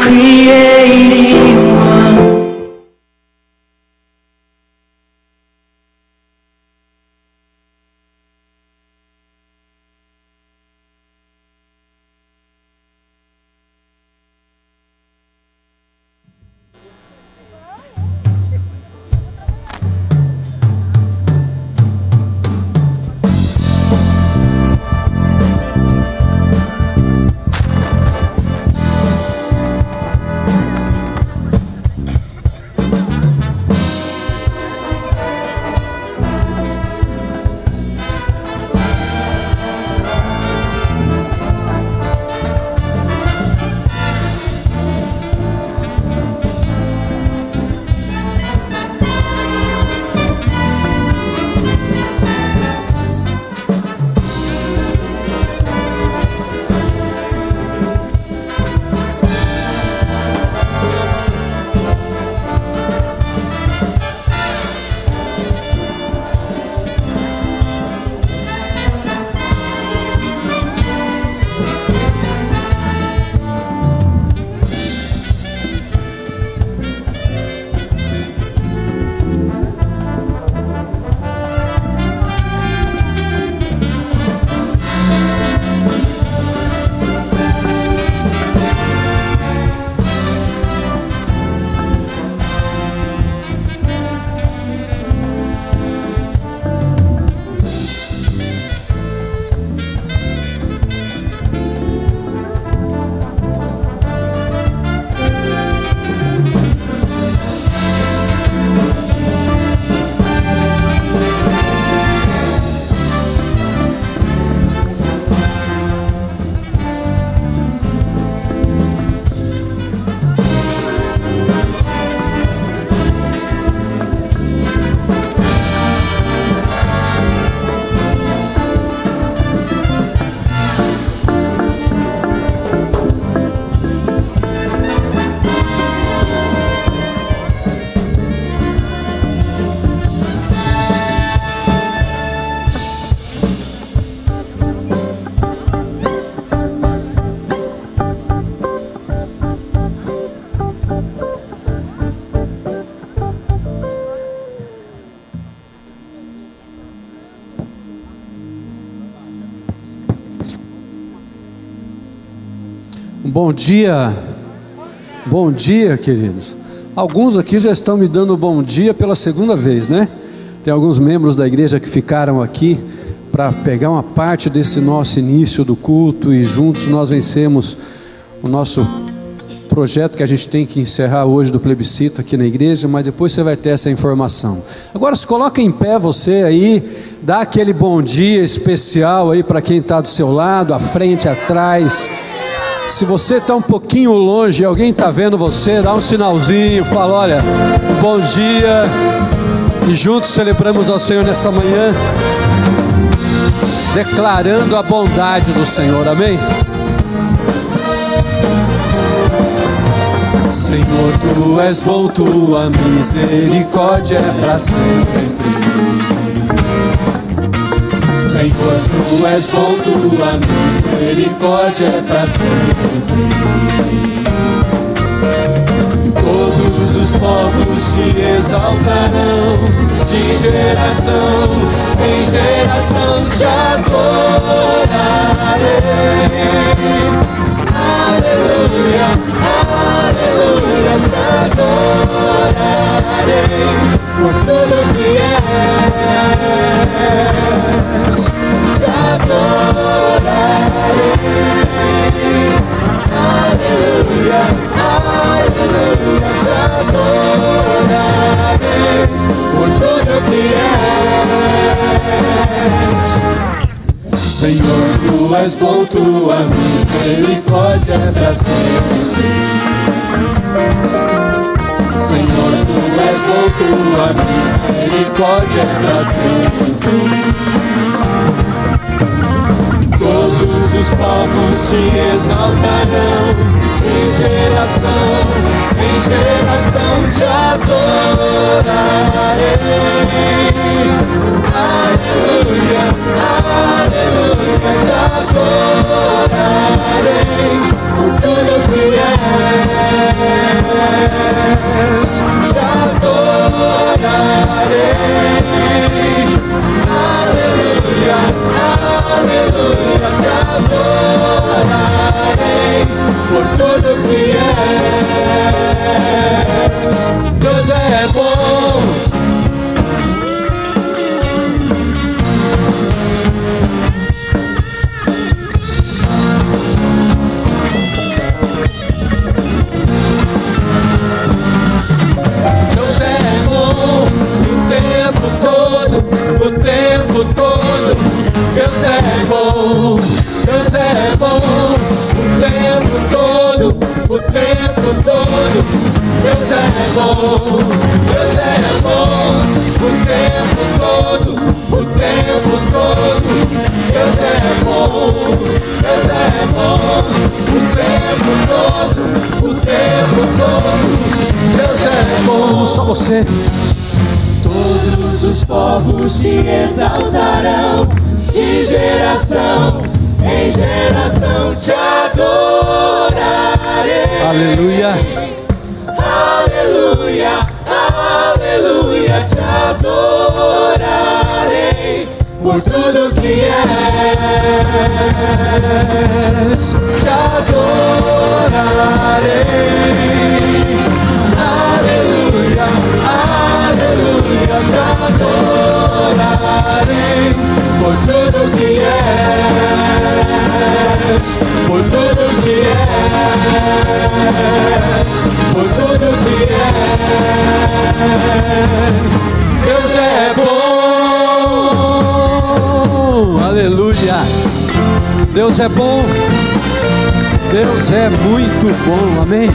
creating one. Bom dia, queridos. Alguns aqui já estão me dando bom dia pela segunda vez, né? Tem alguns membros da igreja que ficaram aqui para pegar uma parte desse nosso início do culto e juntos nós vencemos o nosso projeto que a gente tem que encerrar hoje do plebiscito aqui na igreja, mas depois você vai ter essa informação. Agora se coloca em pé você aí, dá aquele bom dia especial aí para quem está do seu lado, à frente, atrás. Se você está um pouquinho longe, alguém está vendo você, dá um sinalzinho, fala: olha, bom dia. E juntos celebramos ao Senhor nesta manhã, declarando a bondade do Senhor, amém? Senhor, Tu és bom, Tua misericórdia é para sempre. Senhor, Tu és bom, Tua misericórdia é para sempre. Todos os povos se exaltarão, de geração em geração te adorarei. Aleluia, aleluia, te adorarei por tudo que és, te adorarei. Aleluia, aleluia, te adorarei por tudo que és. Senhor, Tu és bom, Tua misericórdia é para sempre. Senhor, Tu és bom, Tua misericórdia é para sempre. Todos os povos se exaltarão, de geração em geração te adorarei. Aleluia, aleluia, te adorarei por tudo que és, te adorarei. Aleluia, aleluia, te adorarei por tudo que és. Deus é bom. Deus é bom o tempo todo, o tempo todo. Deus é bom, Deus é bom o tempo todo, o tempo todo. Deus é bom, Deus é bom o tempo todo, o tempo todo. Deus é bom, Deus é bom o tempo todo, o tempo todo. Deus é bom. Só você. Todos os povos te exaltarão, de geração em geração te adorarei. Aleluia. Aleluia, aleluia, te adorarei por tudo que és, te adorarei. Aleluia, aleluia, te adorarei por tudo que és, por tudo que és, por tudo que és. Deus é bom. Aleluia. Deus é bom. Deus é muito bom. Amém.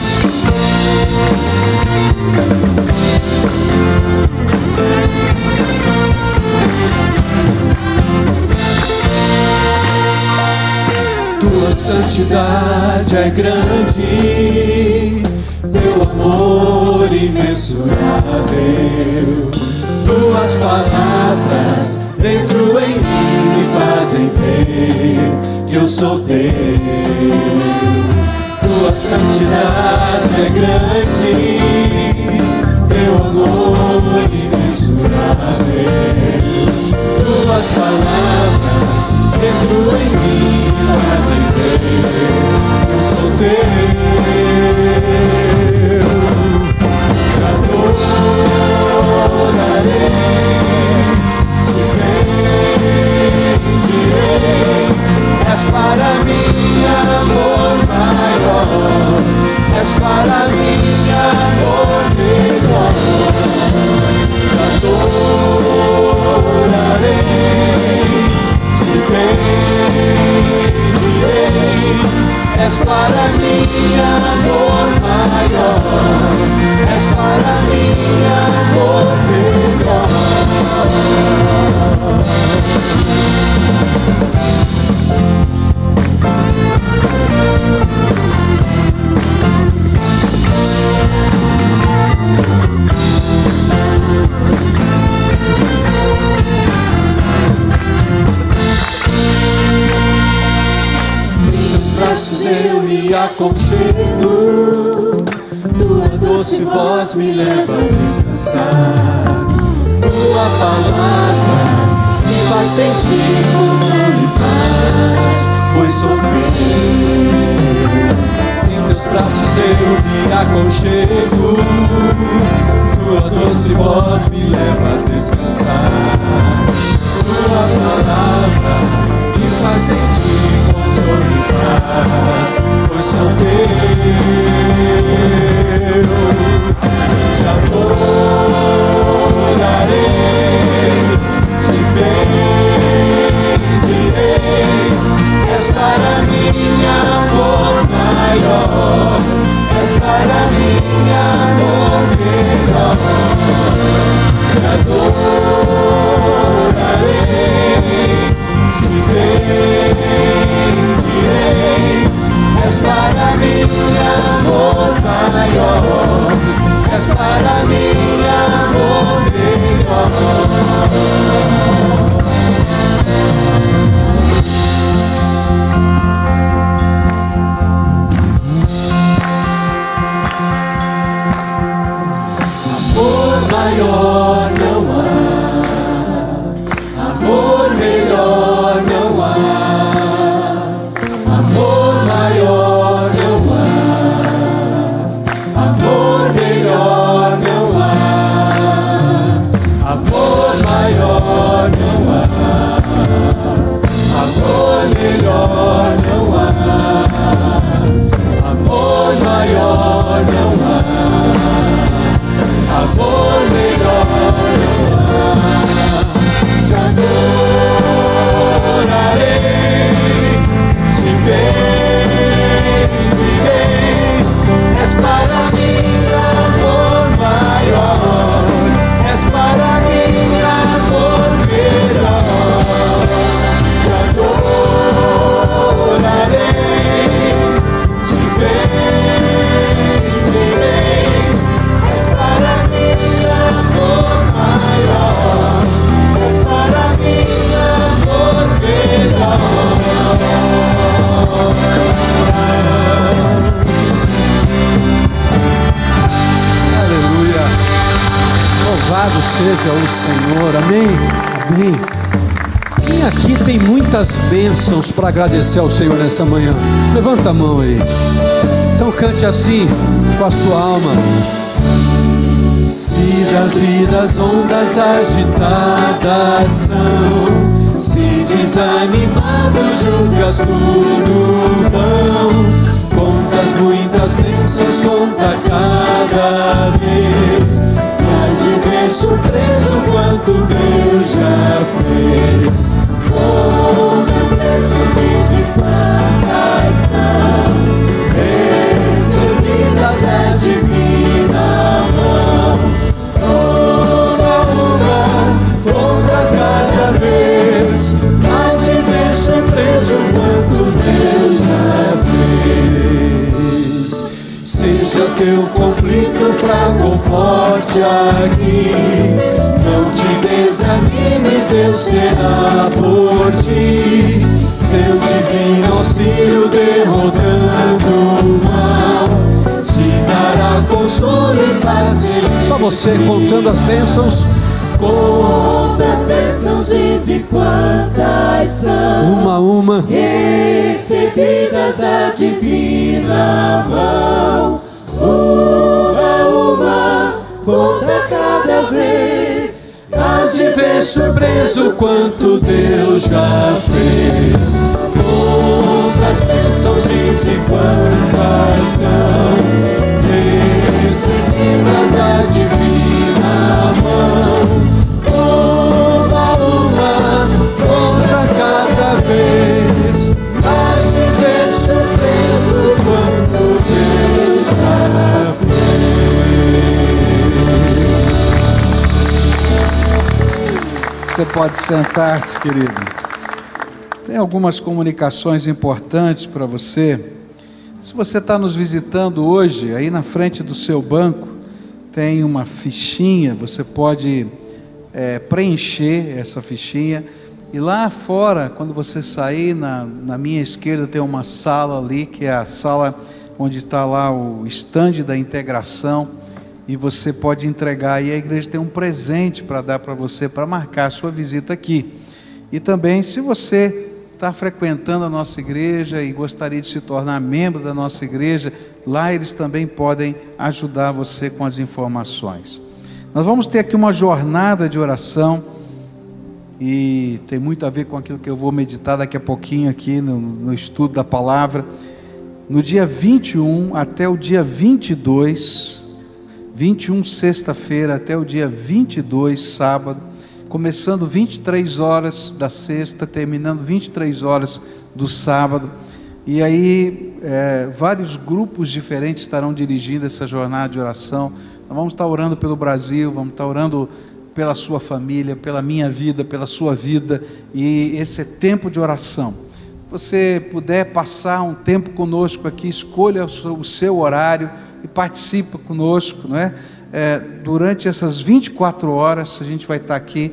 Tua santidade é grande, teu amor imensurável. Tuas palavras dentro em mim me fazem ver que eu sou teu. Tua santidade é grande, teu amor imensurável. Tuas palavras dentro em mim me fazem ver que eu sou teu. Te adorarei, te bendirei. És para mim amor maior, és para mim amor melhor. Te adorarei, te bendirei. És para mim amor maior, és para mim amor melhor. Braços eu me aconchego, tua doce voz me leva a descansar. Tua palavra me faz sentir consolo e paz, pois sou teu. Em teus braços eu me aconchego, tua doce voz me leva a descansar. Tua palavra me faz sentir consolo e paz, pois sou teu. Te adorarei, te bendirei. És para mim amor maior, és para mim amor melhor. Te adorarei, te bendirei. És para mim amor maior, és para mim amor melhor. Louvado seja o Senhor, amém? Amém. Quem aqui tem muitas bênçãos para agradecer ao Senhor nessa manhã? Levanta a mão aí. Então cante assim com a sua alma. Se da vida as ondas agitadas são, se desanimado julgas tudo vão, contas muitas bênçãos, conta cada vez, mas de ver surpreso quanto Deus já fez. Quantas bênçãos dizem quantas são, recebidas da divina mão, uma, conta cada vez, mas de ver surpreso quanto Deus já fez. Seja teu conflito fraco ou forte aqui, não te desanimes, Deus será por ti. Seu divino auxílio derrotando o mal, te dará consolo e paz. Só você contando as bênçãos. quantas bênçãos dizem quantas são, Uma, recebidas da divina mão, uma, conta cada vez, mas de ver surpreso quanto Deus já fez. Quantas bênçãos dizem quantas são, recebidas da divina mão. Uma, conta cada vez, mas de ver surpreso quanto Deus já fez. Você pode sentar-se, querido. Tem algumas comunicações importantes para você. Se você está nos visitando hoje, aí na frente do seu banco tem uma fichinha, você pode preencher essa fichinha. E lá fora, quando você sair, na minha esquerda tem uma sala ali, que é a sala onde está lá o estande da integração. E você pode entregar, e a igreja tem um presente para dar para você, para marcar a sua visita aqui. E também, se você está frequentando a nossa igreja e gostaria de se tornar membro da nossa igreja, lá eles também podem ajudar você com as informações. Nós vamos ter aqui uma jornada de oração, e tem muito a ver com aquilo que eu vou meditar daqui a pouquinho aqui no estudo da palavra. No dia 21 até o dia 22, 21 sexta-feira até o dia 22 sábado, começando 23 horas da sexta, terminando 23 horas do sábado. E aí vários grupos diferentes estarão dirigindo essa jornada de oração. Nós vamos estar orando pelo Brasil, vamos estar orando pela sua família, pela minha vida, pela sua vida, e esse é tempo de oração. Se você puder passar um tempo conosco aqui, escolha o seu horário e participe conosco, não é? Durante essas 24 horas a gente vai estar aqui,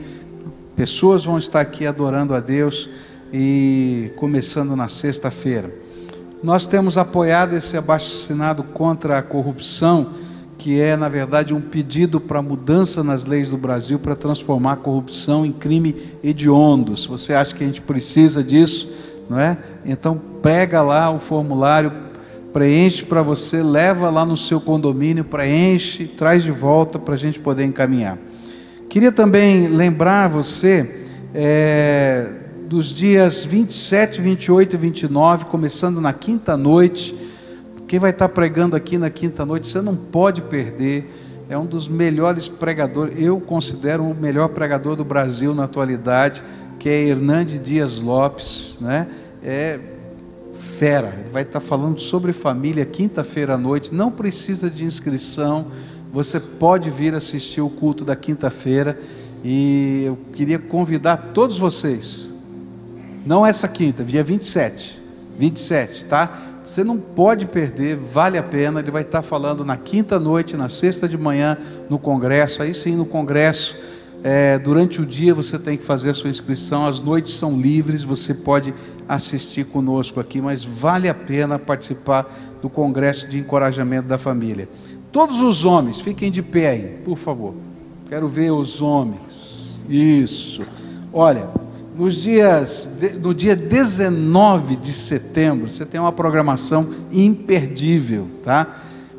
pessoas vão estar aqui adorando a Deus, e começando na sexta-feira. Nós temos apoiado esse abaixo-assinado contra a corrupção, que é na verdade um pedido para mudança nas leis do Brasil, para transformar a corrupção em crime hediondo. Se você acha que a gente precisa disso, não é? Então pega lá o formulário, preenche para você, leva lá no seu condomínio, preenche, traz de volta para a gente poder encaminhar. Queria também lembrar você dos dias 27, 28 e 29, começando na quinta-noite. Quem vai estar pregando aqui na quinta-noite, você não pode perder. É um dos melhores pregadores, eu considero o melhor pregador do Brasil na atualidade, que é Hernande Dias Lopes, né? É fera, ele vai estar falando sobre família quinta-feira à noite, não precisa de inscrição, você pode vir assistir o culto da quinta-feira, e eu queria convidar todos vocês, não essa quinta, dia 27, tá? Você não pode perder, vale a pena. Ele vai estar falando na quinta-noite, na sexta de manhã, no congresso. Aí sim, no congresso, durante o dia você tem que fazer a sua inscrição, as noites são livres, você pode assistir conosco aqui, mas vale a pena participar do congresso de encorajamento da família. Todos os homens, fiquem de pé aí, por favor. Quero ver os homens. Isso. Olha, no dia 19 de setembro, você tem uma programação imperdível, tá?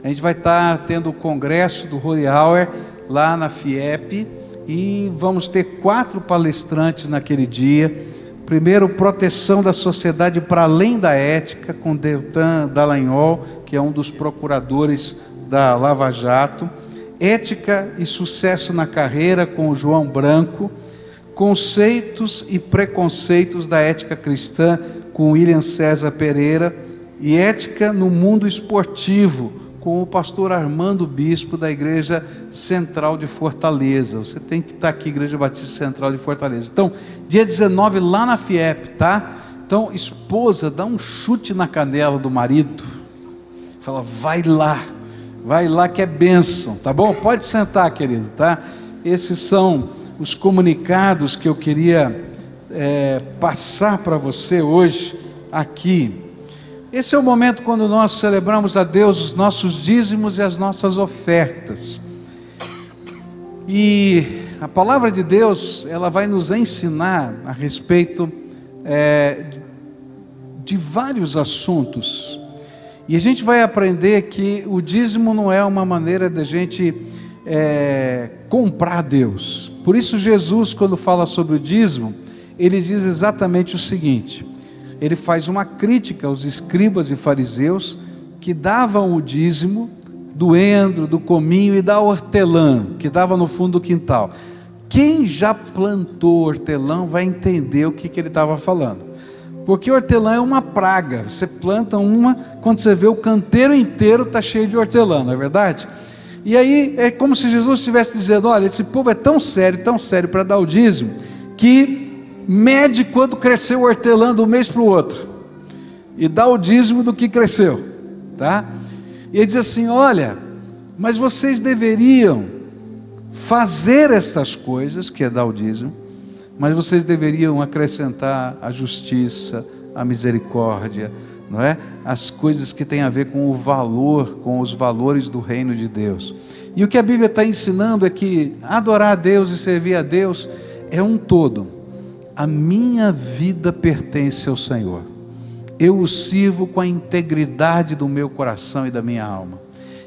A gente vai estar tendo o congresso do Holy Hour lá na FIEP e vamos ter 4 palestrantes naquele dia. Primeiro, proteção da sociedade para além da ética, com Deltan Dallagnol, que é um dos procuradores da Lava Jato. Ética e sucesso na carreira, com o João Branco. Conceitos e preconceitos da ética cristã, com William César Pereira. E ética no mundo esportivo, com o pastor Armando Bispo, da Igreja Central de Fortaleza. Você tem que estar aqui, Igreja Batista Central de Fortaleza. Então, dia 19, lá na FIEP, tá? Então, esposa, dá um chute na canela do marido. Fala, vai lá que é bênção, tá bom? Pode sentar, querido, tá? Esses são os comunicados que eu queria passar para você hoje aqui. Esse é o momento quando nós celebramos a Deus os nossos dízimos e as nossas ofertas. E a palavra de Deus, ela vai nos ensinar a respeito de vários assuntos. E a gente vai aprender que o dízimo não é uma maneira de a gente comprar Deus. Por isso Jesus, quando fala sobre o dízimo, ele diz exatamente o seguinte: ele faz uma crítica aos escribas e fariseus que davam o dízimo do endro, do cominho e da hortelã, que dava no fundo do quintal. Quem já plantou hortelã vai entender o que ele estava falando. Porque hortelã é uma praga. Você planta uma, quando você vê o canteiro inteiro está cheio de hortelã, não é verdade? E aí é como se Jesus estivesse dizendo: olha, esse povo é tão sério para dar o dízimo, que mede quanto cresceu o hortelã de um mês para o outro, e dá o dízimo do que cresceu, tá? E ele diz assim: olha, mas vocês deveriam fazer essas coisas, que é dar o dízimo, mas vocês deveriam acrescentar a justiça, a misericórdia, não é? As coisas que têm a ver com o valor, com os valores do reino de Deus. E o que a Bíblia está ensinando é que adorar a Deus e servir a Deus é um todo. A minha vida pertence ao Senhor. Eu o sirvo com a integridade do meu coração e da minha alma.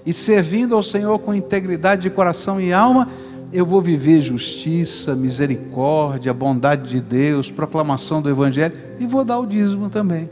E servindo ao Senhor com integridade de coração e alma, eu vou viver justiça, misericórdia, bondade de Deus, proclamação do Evangelho, e vou dar o dízimo também,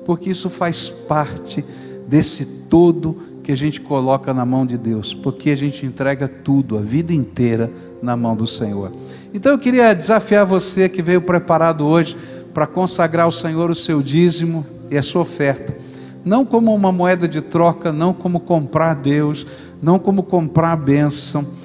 porque isso faz parte desse todo que a gente coloca na mão de Deus, porque a gente entrega tudo, a vida inteira, na mão do Senhor. Então eu queria desafiar você que veio preparado hoje para consagrar ao Senhor o seu dízimo e a sua oferta, não como uma moeda de troca, não como comprar Deus, não como comprar a bênção,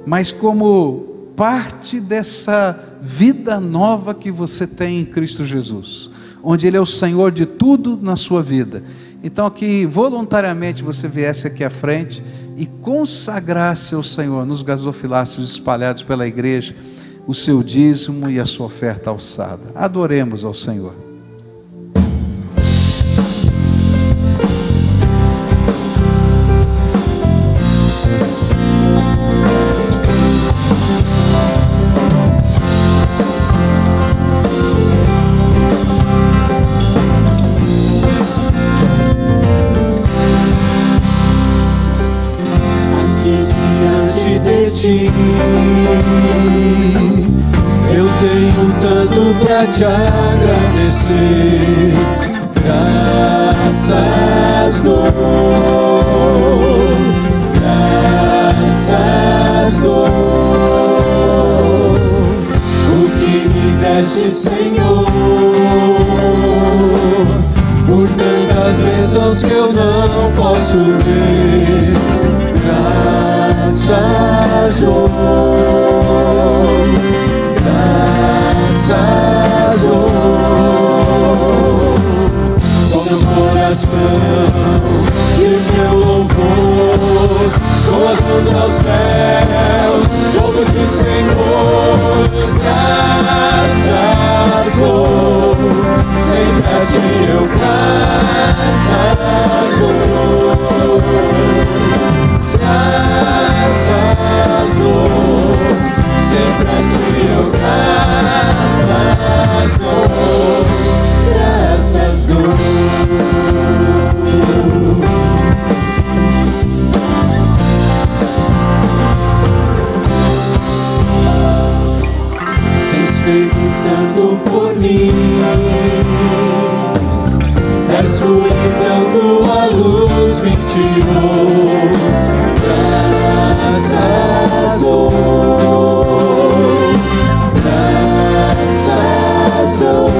mas como parte dessa vida nova que você tem em Cristo Jesus, onde Ele é o Senhor de tudo na sua vida. Então que voluntariamente você viesse aqui à frente e consagrasse ao Senhor, nos gasofiláceos espalhados pela igreja, o seu dízimo e a sua oferta alçada. Adoremos ao Senhor. Eu tenho tanto para te agradecer. Graças dou, graças dou. O que me deste, Senhor, por tantas bênçãos que eu não posso ver. Graças dou, graças dou. Com meu coração e meu louvor, com as mãos aos céus, louvo-te, Senhor. Graças dou, sempre a ti eu graças dou. Graças dou, graças dou, graças dou,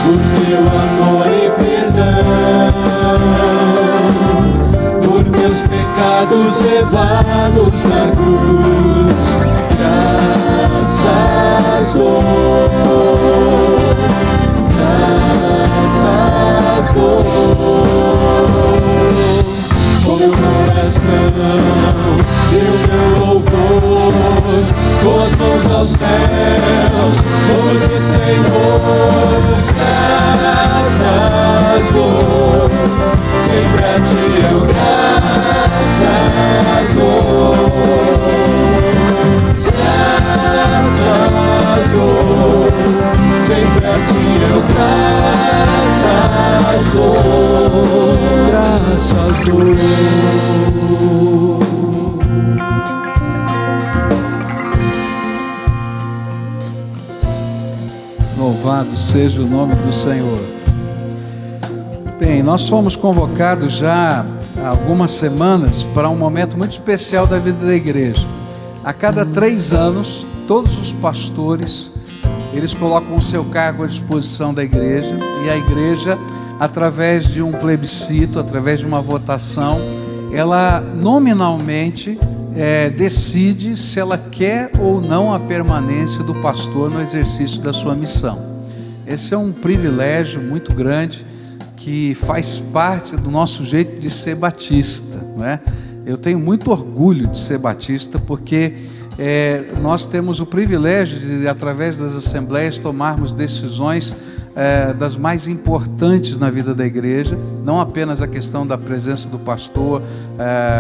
por teu amor e perdão, por meus pecados levados na cruz, graças dou, graças dou, com meu coração e o meu louvor, com as mãos aos céus, louvo-te, Senhor, graças dou, sempre a ti eu graças dou, graças dou, sempre a ti eu graças dou, graças dou. Louvado seja o nome do Senhor. Bem, nós fomos convocados já há algumas semanas para um momento muito especial da vida da igreja. A cada 3 anos, todos os pastores, eles colocam o seu cargo à disposição da igreja, e a igreja, através de um plebiscito, através de uma votação, ela nominalmente decide se ela quer ou não a permanência do pastor no exercício da sua missão. Esse é um privilégio muito grande que faz parte do nosso jeito de ser batista, não é? Eu tenho muito orgulho de ser batista, porque nós temos o privilégio de, através das assembleias, tomarmos decisões das mais importantes na vida da igreja, não apenas a questão da presença do pastor,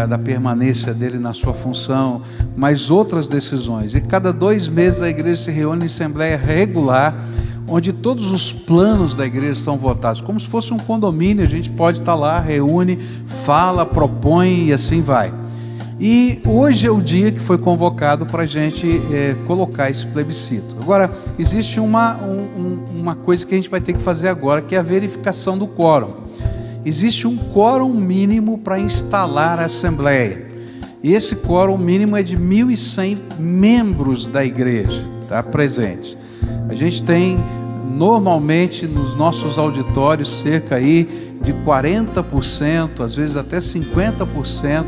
da permanência dele na sua função, mas outras decisões. E cada 2 meses a igreja se reúne em assembleia regular, onde todos os planos da igreja são votados, como se fosse um condomínio. A gente pode estar lá, reúne, fala, propõe e assim vai. E hoje é o dia que foi convocado para a gente colocar esse plebiscito. Agora, existe uma coisa que a gente vai ter que fazer agora, que é a verificação do quórum. Existe um quórum mínimo para instalar a assembleia. E esse quórum mínimo é de 1.100 membros da igreja, tá, presentes. A gente tem normalmente nos nossos auditórios cerca aí de 40%, às vezes até 50%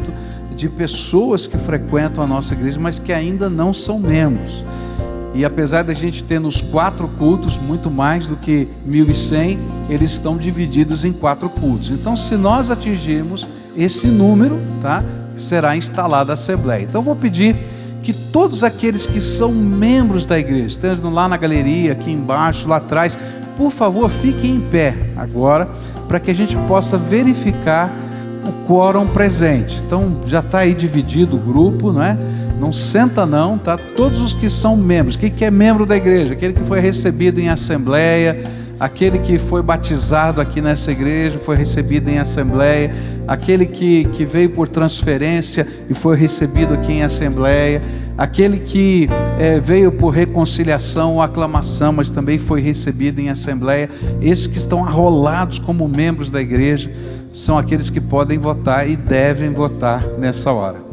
de pessoas que frequentam a nossa igreja, mas que ainda não são membros. E apesar da gente ter nos 4 cultos muito mais do que 1.100, eles estão divididos em 4 cultos. Então, se nós atingirmos esse número, tá, será instalada a assembleia. Então, eu vou pedir que todos aqueles que são membros da igreja, estando lá na galeria, aqui embaixo, lá atrás, por favor, fiquem em pé agora, para que a gente possa verificar o quórum presente. Então, já está aí dividido o grupo, não é? Não senta não, tá? Todos os que são membros. O que é membro da igreja? Aquele que foi recebido em assembleia, aquele que foi batizado aqui nessa igreja, foi recebido em assembleia, aquele que veio por transferência e foi recebido aqui em assembleia, aquele que veio por reconciliação ou aclamação, mas também foi recebido em assembleia. Esses que estão arrolados como membros da igreja são aqueles que podem votar e devem votar nessa hora.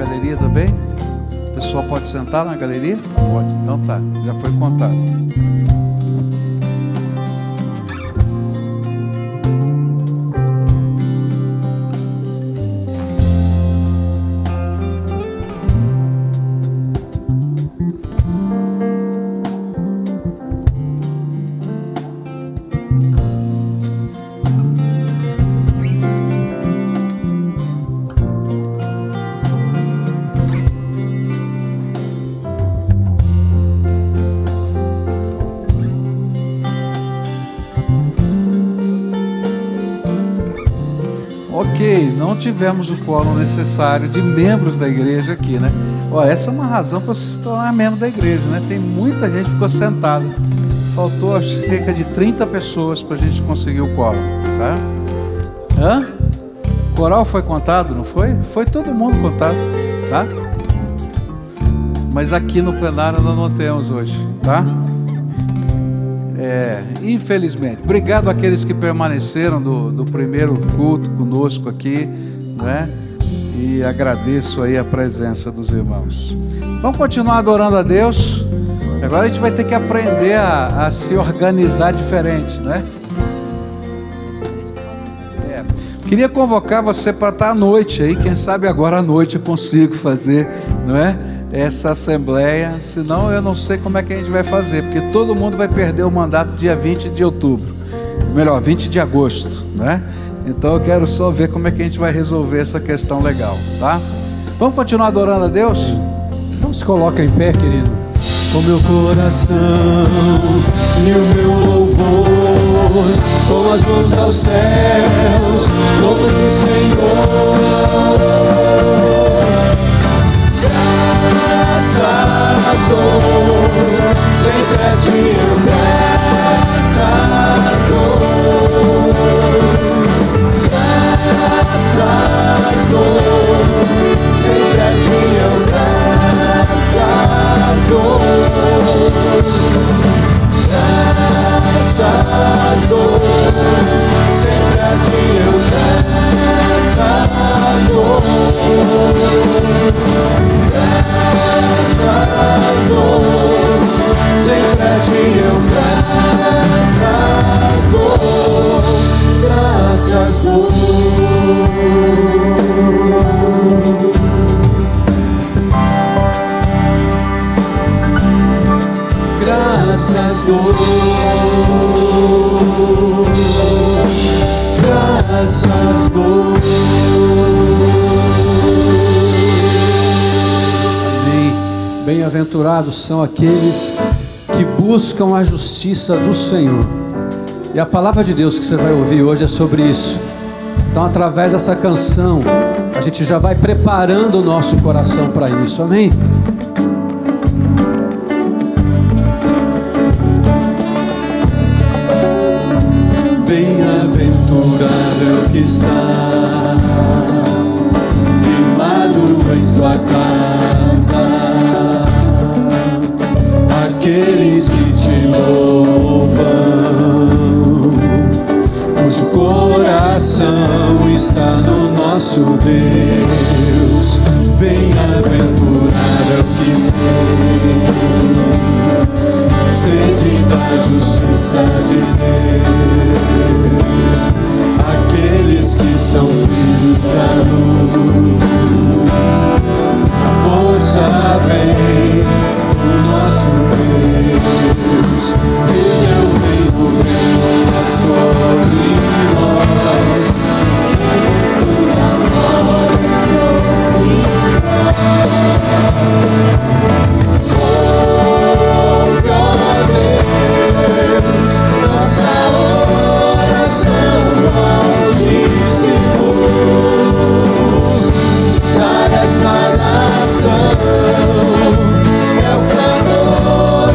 galeria também? O pessoal pode sentar na galeria? Pode, então tá, já foi contado. Ok, não tivemos o quórum necessário de membros da igreja aqui, né? Ó, essa é uma razão para você se tornar membro da igreja, né? Tem muita gente que ficou sentada. Faltou cerca de 30 pessoas para a gente conseguir o quórum, tá? Hã? O coral foi contado, não foi? Foi todo mundo contado, tá? Mas aqui no plenário nós não temos hoje, tá? Infelizmente. Obrigado àqueles que permaneceram do primeiro culto conosco aqui, né? E agradeço aí a presença dos irmãos. Vamos continuar adorando a Deus. Agora a gente vai ter que aprender a se organizar diferente, né? Queria convocar você para estar à noite aí. Quem sabe agora à noite eu consigo fazer, não é? Essa assembleia, senão eu não sei como é que a gente vai fazer, porque todo mundo vai perder o mandato dia 20 de outubro, melhor, 20 de agosto, né? Então eu quero só ver como é que a gente vai resolver essa questão legal, tá? Vamos continuar adorando a Deus? Então se coloca em pé, querido. Com meu coração e o meu louvor, com as mãos aos céus, louvo-te, Senhor. Graças dou, sempre a ti eu graças dou. Graças dou, sempre a ti eu graças dou. Graças dou, sempre a ti eu graças dou. Graças dou, sempre a ti eu graças dou. Graças dou. Graças dou. Graças dou. Bem-aventurados são aqueles que buscam a justiça do Senhor. E a palavra de Deus que você vai ouvir hoje é sobre isso. Então, através dessa canção, a gente já vai preparando o nosso coração para isso. Amém? Bem-aventurado é o que está firmado em tua casa, aqueles que te louvam, cujo coração está no nosso Deus. Bem-aventurado é o que tem sede da justiça de Deus, aqueles que são filhos da luz, cuja força vem do nosso Deus. Ele é o reino sobre nós, ouve, ó Deus, nossa oração altíssimo. Sai esta nação, é o clamor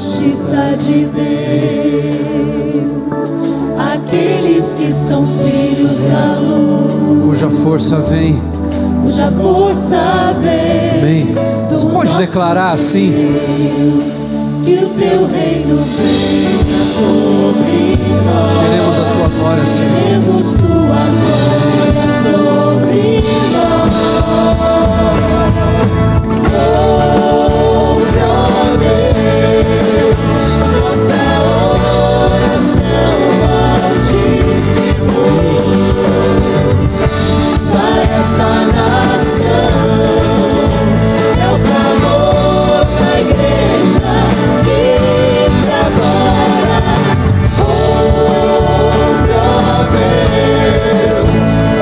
justiça de Deus, aqueles que são filhos da luz, cuja força vem. cuja força vem. Amém. Você pode declarar assim? Deus, que o teu reino venha sobre nós. Queremos a tua glória, Senhor. Queremos tua glória sobre nós. Ouve, ó Deus, nossa oração altíssimo. Sai esta nação, é o clamor da igreja que te adora. Ouve, ó Deus,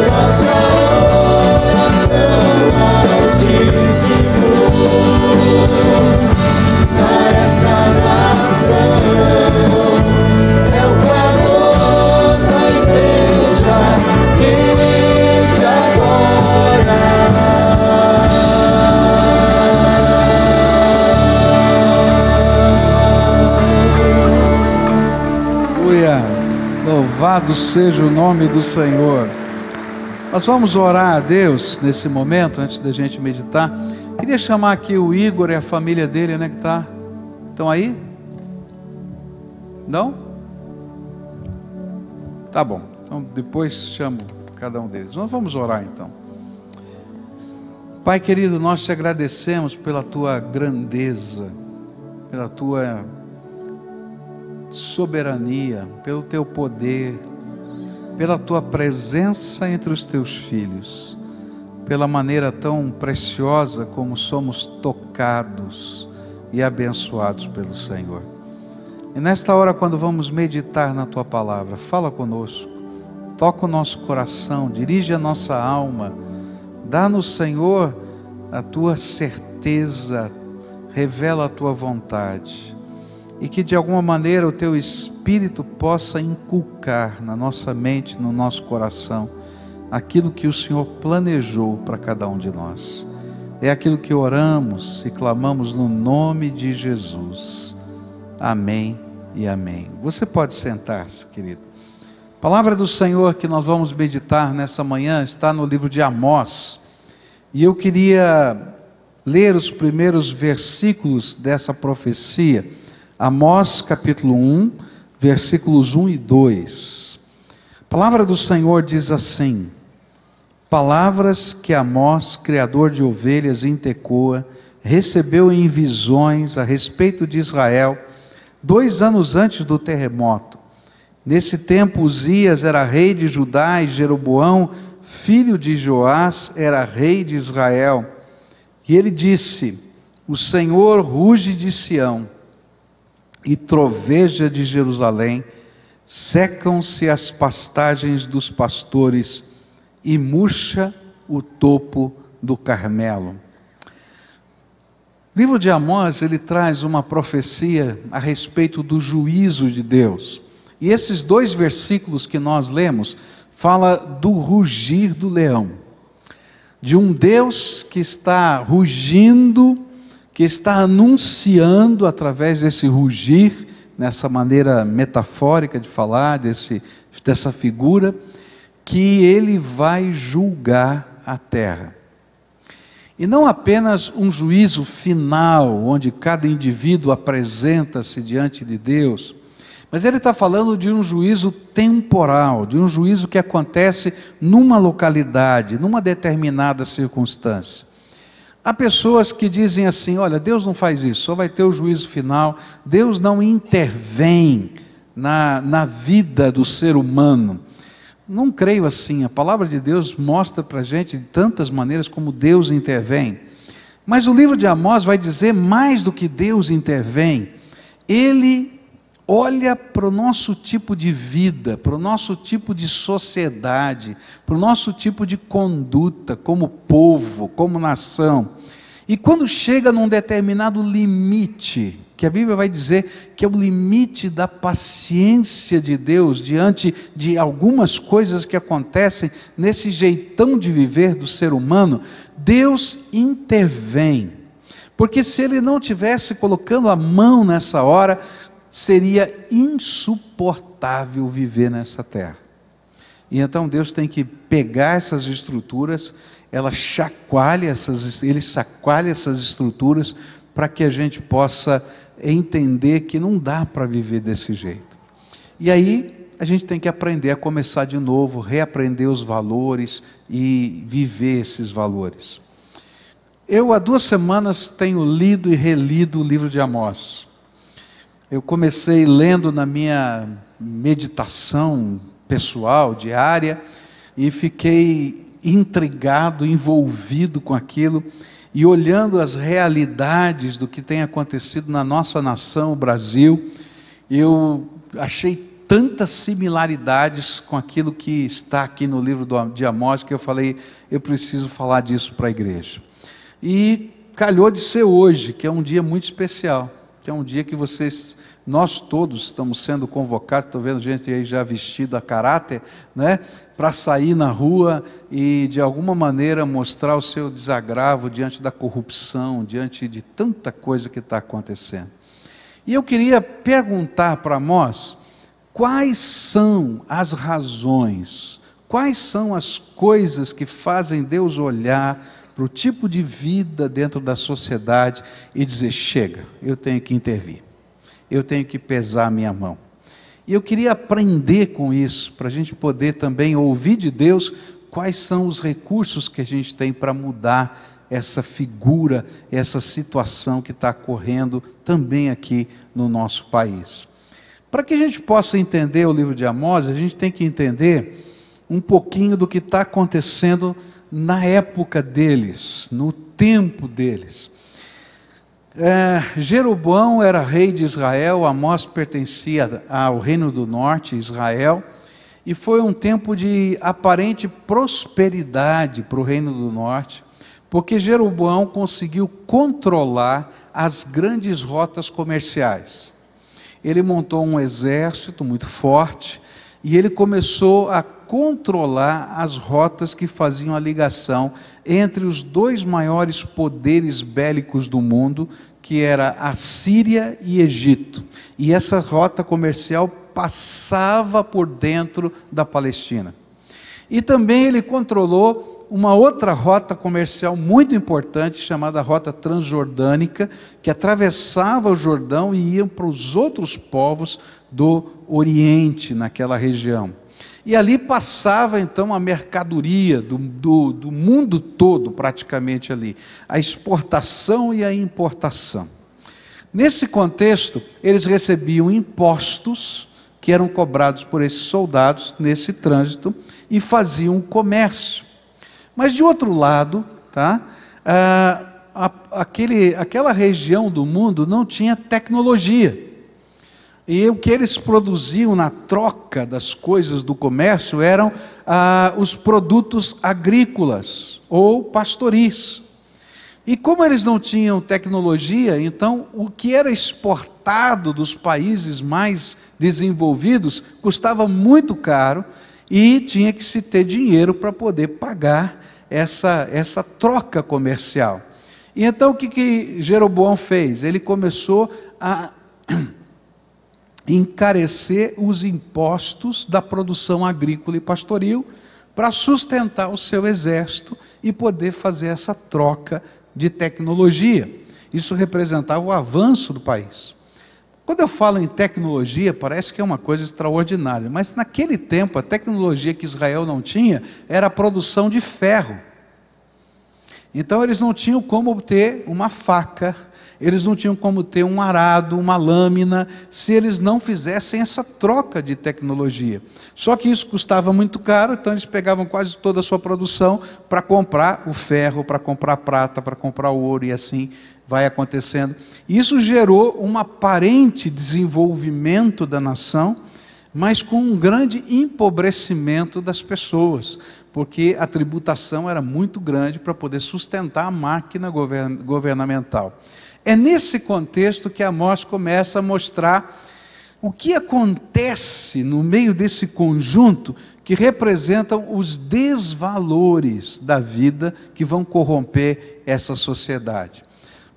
nossa oração altíssimo. Sai esta nação, é o clamor da igreja que te adora. Aleluia! Louvado seja o nome do Senhor. Nós vamos orar a Deus nesse momento, antes da gente meditar. Queria chamar aqui o Igor e a família dele, né, que tá? Estão aí? Não? Tá bom. Então depois chamo cada um deles. Nós vamos orar então. Pai querido, nós te agradecemos pela tua grandeza, pela tua soberania, pelo teu poder, pela tua presença entre os teus filhos, pela maneira tão preciosa como somos tocados e abençoados pelo Senhor. E nesta hora, quando vamos meditar na tua palavra, fala conosco, toca o nosso coração, dirige a nossa alma, dá-nos, Senhor, a tua certeza, revela a tua vontade, e que de alguma maneira o teu Espírito possa inculcar na nossa mente, no nosso coração, aquilo que o Senhor planejou para cada um de nós. É aquilo que oramos e clamamos no nome de Jesus. Amém e amém. Você pode sentar-se, querido. A palavra do Senhor que nós vamos meditar nessa manhã está no livro de Amós. E eu queria ler os primeiros versículos dessa profecia. Amós capítulo 1, versículos 1 e 2. A palavra do Senhor diz assim: palavras que Amós, criador de ovelhas em Tecoa, recebeu em visões a respeito de Israel, 2 anos antes do terremoto. Nesse tempo Uzias era rei de Judá e Jeroboão, filho de Joás, era rei de Israel. E ele disse: o Senhor ruge de Sião e troveja de Jerusalém, secam-se as pastagens dos pastores e murcha o topo do Carmelo. O livro de Amós, ele traz uma profecia a respeito do juízo de Deus. E esses 2 versículos que nós lemos, fala do rugir do leão. De um Deus que está rugindo, que está anunciando através desse rugir, nessa maneira metafórica de falar, dessa figura, que ele vai julgar a terra. E não apenas um juízo final, onde cada indivíduo apresenta-se diante de Deus, mas ele está falando de um juízo temporal, de um juízo que acontece numa localidade, numa determinada circunstância. Há pessoas que dizem assim: olha, Deus não faz isso, só vai ter o juízo final, Deus não intervém na vida do ser humano. Não creio assim. A palavra de Deus mostra para a gente de tantas maneiras como Deus intervém. Mas o livro de Amós vai dizer mais do que Deus intervém. Ele olha para o nosso tipo de vida, para o nosso tipo de sociedade, para o nosso tipo de conduta como povo, como nação. E quando chega num determinado limite, que a Bíblia vai dizer que é o limite da paciência de Deus diante de algumas coisas que acontecem nesse jeitão de viver do ser humano, Deus intervém. Porque se ele não tivesse colocando a mão nessa hora, seria insuportável viver nessa terra. E então Deus tem que pegar essas estruturas, ele chacoalha essas estruturas para que a gente possa entender que não dá para viver desse jeito. E aí a gente tem que aprender a começar de novo, reaprender os valores e viver esses valores. Eu há 2 semanas tenho lido e relido o livro de Amós. Eu comecei lendo na minha meditação pessoal, diária, e fiquei intrigado, envolvido com aquilo, e olhando as realidades do que tem acontecido na nossa nação, o Brasil, eu achei tantas similaridades com aquilo que está aqui no livro de Amós, que eu falei, eu preciso falar disso para a igreja. E calhou de ser hoje, que é um dia muito especial, que é um dia que nós todos estamos sendo convocados, estou vendo gente aí já vestido a caráter, né, para sair na rua e de alguma maneira mostrar o seu desagravo diante da corrupção, diante de tanta coisa que está acontecendo. E eu queria perguntar para Amós, quais são as razões, quais são as coisas que fazem Deus olhar para o tipo de vida dentro da sociedade e dizer, chega, eu tenho que intervir, eu tenho que pesar a minha mão. E eu queria aprender com isso, para a gente poder também ouvir de Deus quais são os recursos que a gente tem para mudar essa figura, essa situação que está ocorrendo também aqui no nosso país. Para que a gente possa entender o livro de Amós, a gente tem que entender um pouquinho do que está acontecendo na época deles, no tempo deles. Jeroboão era rei de Israel, Amós pertencia ao reino do norte, Israel, e foi um tempo de aparente prosperidade para o reino do norte, porque Jeroboão conseguiu controlar as grandes rotas comerciais. Ele montou um exército muito forte, e ele começou a controlar as rotas que faziam a ligação entre os 2 maiores poderes bélicos do mundo, que era a Síria e Egito. E essa rota comercial passava por dentro da Palestina. E também ele controlou uma outra rota comercial muito importante, chamada Rota Transjordânica, que atravessava o Jordão e ia para os outros povos do Oriente, naquela região. E ali passava então a mercadoria do mundo todo, praticamente ali, a exportação e a importação. Nesse contexto, eles recebiam impostos que eram cobrados por esses soldados nesse trânsito e faziam comércio. Mas de outro lado, aquela região do mundo não tinha tecnologia. E o que eles produziam na troca das coisas do comércio eram os produtos agrícolas ou pastoris. E como eles não tinham tecnologia, então o que era exportado dos países mais desenvolvidos custava muito caro e tinha que se ter dinheiro para poder pagar essa troca comercial. E então o que Jeroboão fez? Ele começou a encarecer os impostos da produção agrícola e pastoril para sustentar o seu exército e poder fazer essa troca de tecnologia. Isso representava o avanço do país. Quando eu falo em tecnologia, parece que é uma coisa extraordinária, mas naquele tempo a tecnologia que Israel não tinha era a produção de ferro. Então eles não tinham como ter uma faca, eles não tinham como ter um arado, uma lâmina, se eles não fizessem essa troca de tecnologia. Só que isso custava muito caro, então eles pegavam quase toda a sua produção para comprar o ferro, para comprar prata, para comprar o ouro, e assim vai acontecendo. Isso gerou um aparente desenvolvimento da nação, mas com um grande empobrecimento das pessoas, porque a tributação era muito grande para poder sustentar a máquina governamental. É nesse contexto que Amós começa a mostrar o que acontece no meio desse conjunto que representam os desvalores da vida que vão corromper essa sociedade.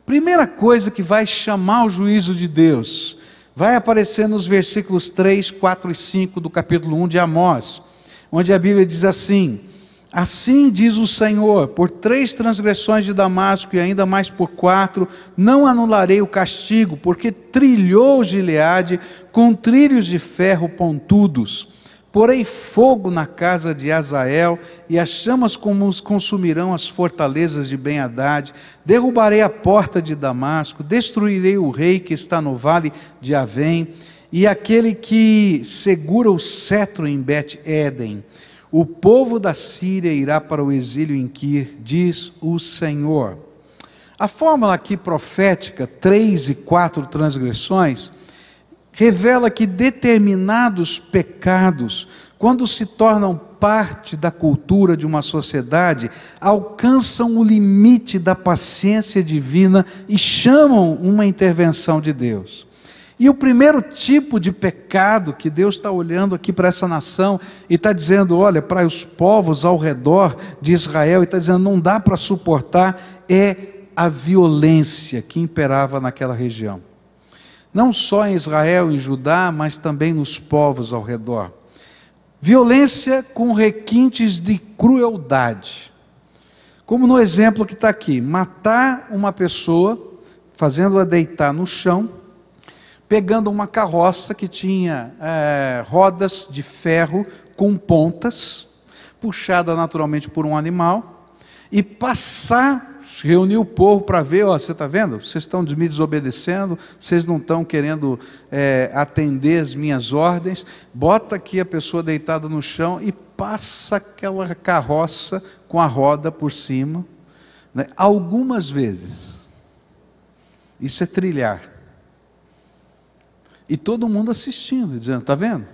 Primeira coisa que vai chamar o juízo de Deus, vai aparecer nos versículos 3, 4 e 5 do capítulo 1 de Amós, onde a Bíblia diz assim: assim diz o Senhor, por 3 transgressões de Damasco e ainda mais por 4, não anularei o castigo, porque trilhou Gileade com trilhos de ferro pontudos. Porei fogo na casa de Azael, e as chamas consumirão as fortalezas de Ben-Hadad. Derrubarei a porta de Damasco, destruirei o rei que está no vale de Avém, e aquele que segura o cetro em Bet-Eden. O povo da Síria irá para o exílio em Quir, diz o Senhor. A fórmula aqui profética, 3 e 4 transgressões, revela que determinados pecados, quando se tornam parte da cultura de uma sociedade, alcançam o limite da paciência divina e chamam uma intervenção de Deus. E o primeiro tipo de pecado que Deus está olhando aqui para essa nação e está dizendo, olha, para os povos ao redor de Israel, e está dizendo, não dá para suportar, é a violência que imperava naquela região. Não só em Israel, em Judá, mas também nos povos ao redor. Violência com requintes de crueldade. Como no exemplo que está aqui, matar uma pessoa, fazendo-a deitar no chão, pegando uma carroça que tinha rodas de ferro com pontas, puxada naturalmente por um animal, e passar, reunir o povo para ver, ó, você está vendo? Vocês estão me desobedecendo, vocês não estão querendo atender as minhas ordens, bota aqui a pessoa deitada no chão e passa aquela carroça com a roda por cima, né? Algumas vezes. Isso é trilhar. E todo mundo assistindo, dizendo, está vendo?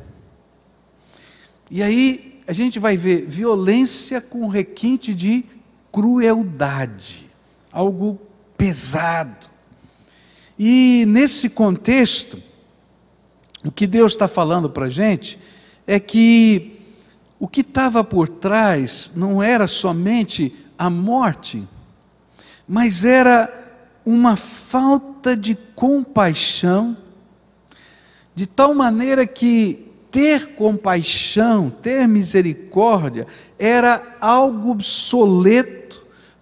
E aí a gente vai ver violência com requinte de crueldade. Algo pesado. E nesse contexto, o que Deus está falando para a gente é que o que estava por trás não era somente a morte, mas era uma falta de compaixão, de tal maneira que ter compaixão, ter misericórdia, era algo obsoleto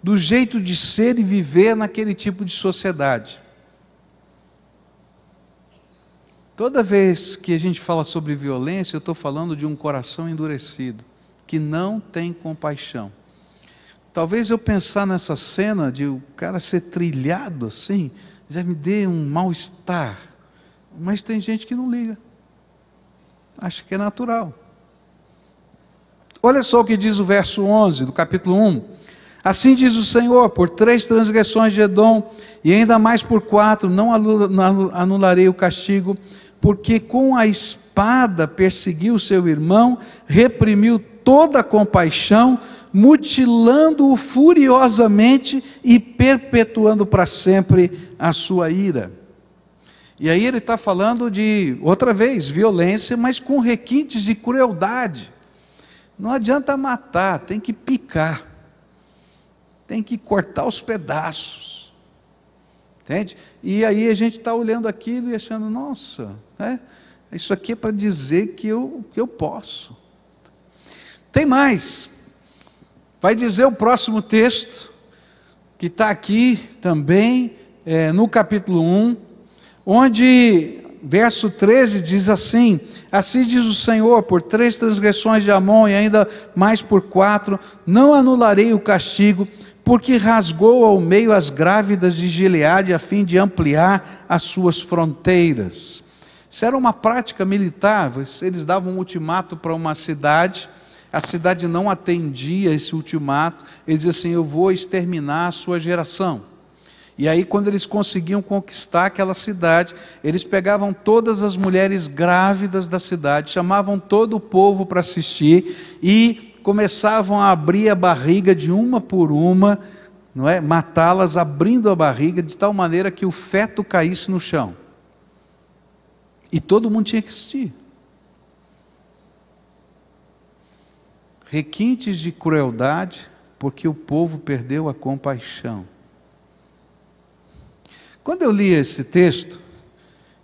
do jeito de ser e viver naquele tipo de sociedade. Toda vez que a gente fala sobre violência, eu estou falando de um coração endurecido, que não tem compaixão. Talvez eu pensar nessa cena de o cara ser trilhado assim, já me dê um mal-estar. Mas tem gente que não liga. Acha que é natural. Olha só o que diz o verso 11 do capítulo 1. Assim diz o Senhor, por 3 transgressões de Edom, e ainda mais por 4, não anularei o castigo, porque com a espada perseguiu seu irmão, reprimiu toda a compaixão, mutilando-o furiosamente e perpetuando para sempre a sua ira. E aí ele está falando de, outra vez, violência, mas com requintes de crueldade. Não adianta matar, tem que picar. Tem que cortar os pedaços, entende? E aí a gente está olhando aquilo e achando, nossa, isso aqui é para dizer que eu posso. Tem mais, vai dizer o próximo texto, que está aqui também, no capítulo 1, onde, verso 13 diz assim, assim diz o Senhor, por 3 transgressões de Amon e ainda mais por 4, não anularei o castigo, porque rasgou ao meio as grávidas de Gileade, a fim de ampliar as suas fronteiras. Isso era uma prática militar, eles davam um ultimato para uma cidade, a cidade não atendia esse ultimato, eles diziam assim, eu vou exterminar a sua geração. E aí quando eles conseguiam conquistar aquela cidade, eles pegavam todas as mulheres grávidas da cidade, chamavam todo o povo para assistir e começavam a abrir a barriga de uma por uma, não é? Matá-las abrindo a barriga de tal maneira que o feto caísse no chão. E todo mundo tinha que assistir. Requintes de crueldade, porque o povo perdeu a compaixão. Quando eu li esse texto,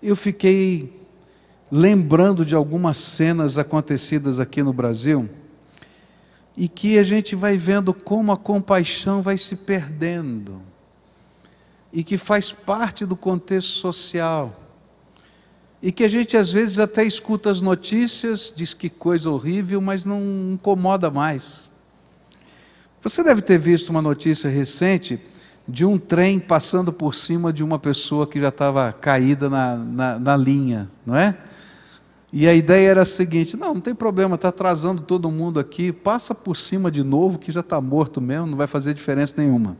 eu fiquei lembrando de algumas cenas acontecidas aqui no Brasil, e que a gente vai vendo como a compaixão vai se perdendo, e que faz parte do contexto social, e que a gente às vezes até escuta as notícias, diz que coisa horrível, mas não incomoda mais. Você deve ter visto uma notícia recente de um trem passando por cima de uma pessoa que já estava caída na linha, não é? E a ideia era a seguinte: não tem problema, está atrasando todo mundo aqui, passa por cima de novo que já está morto mesmo, não vai fazer diferença nenhuma.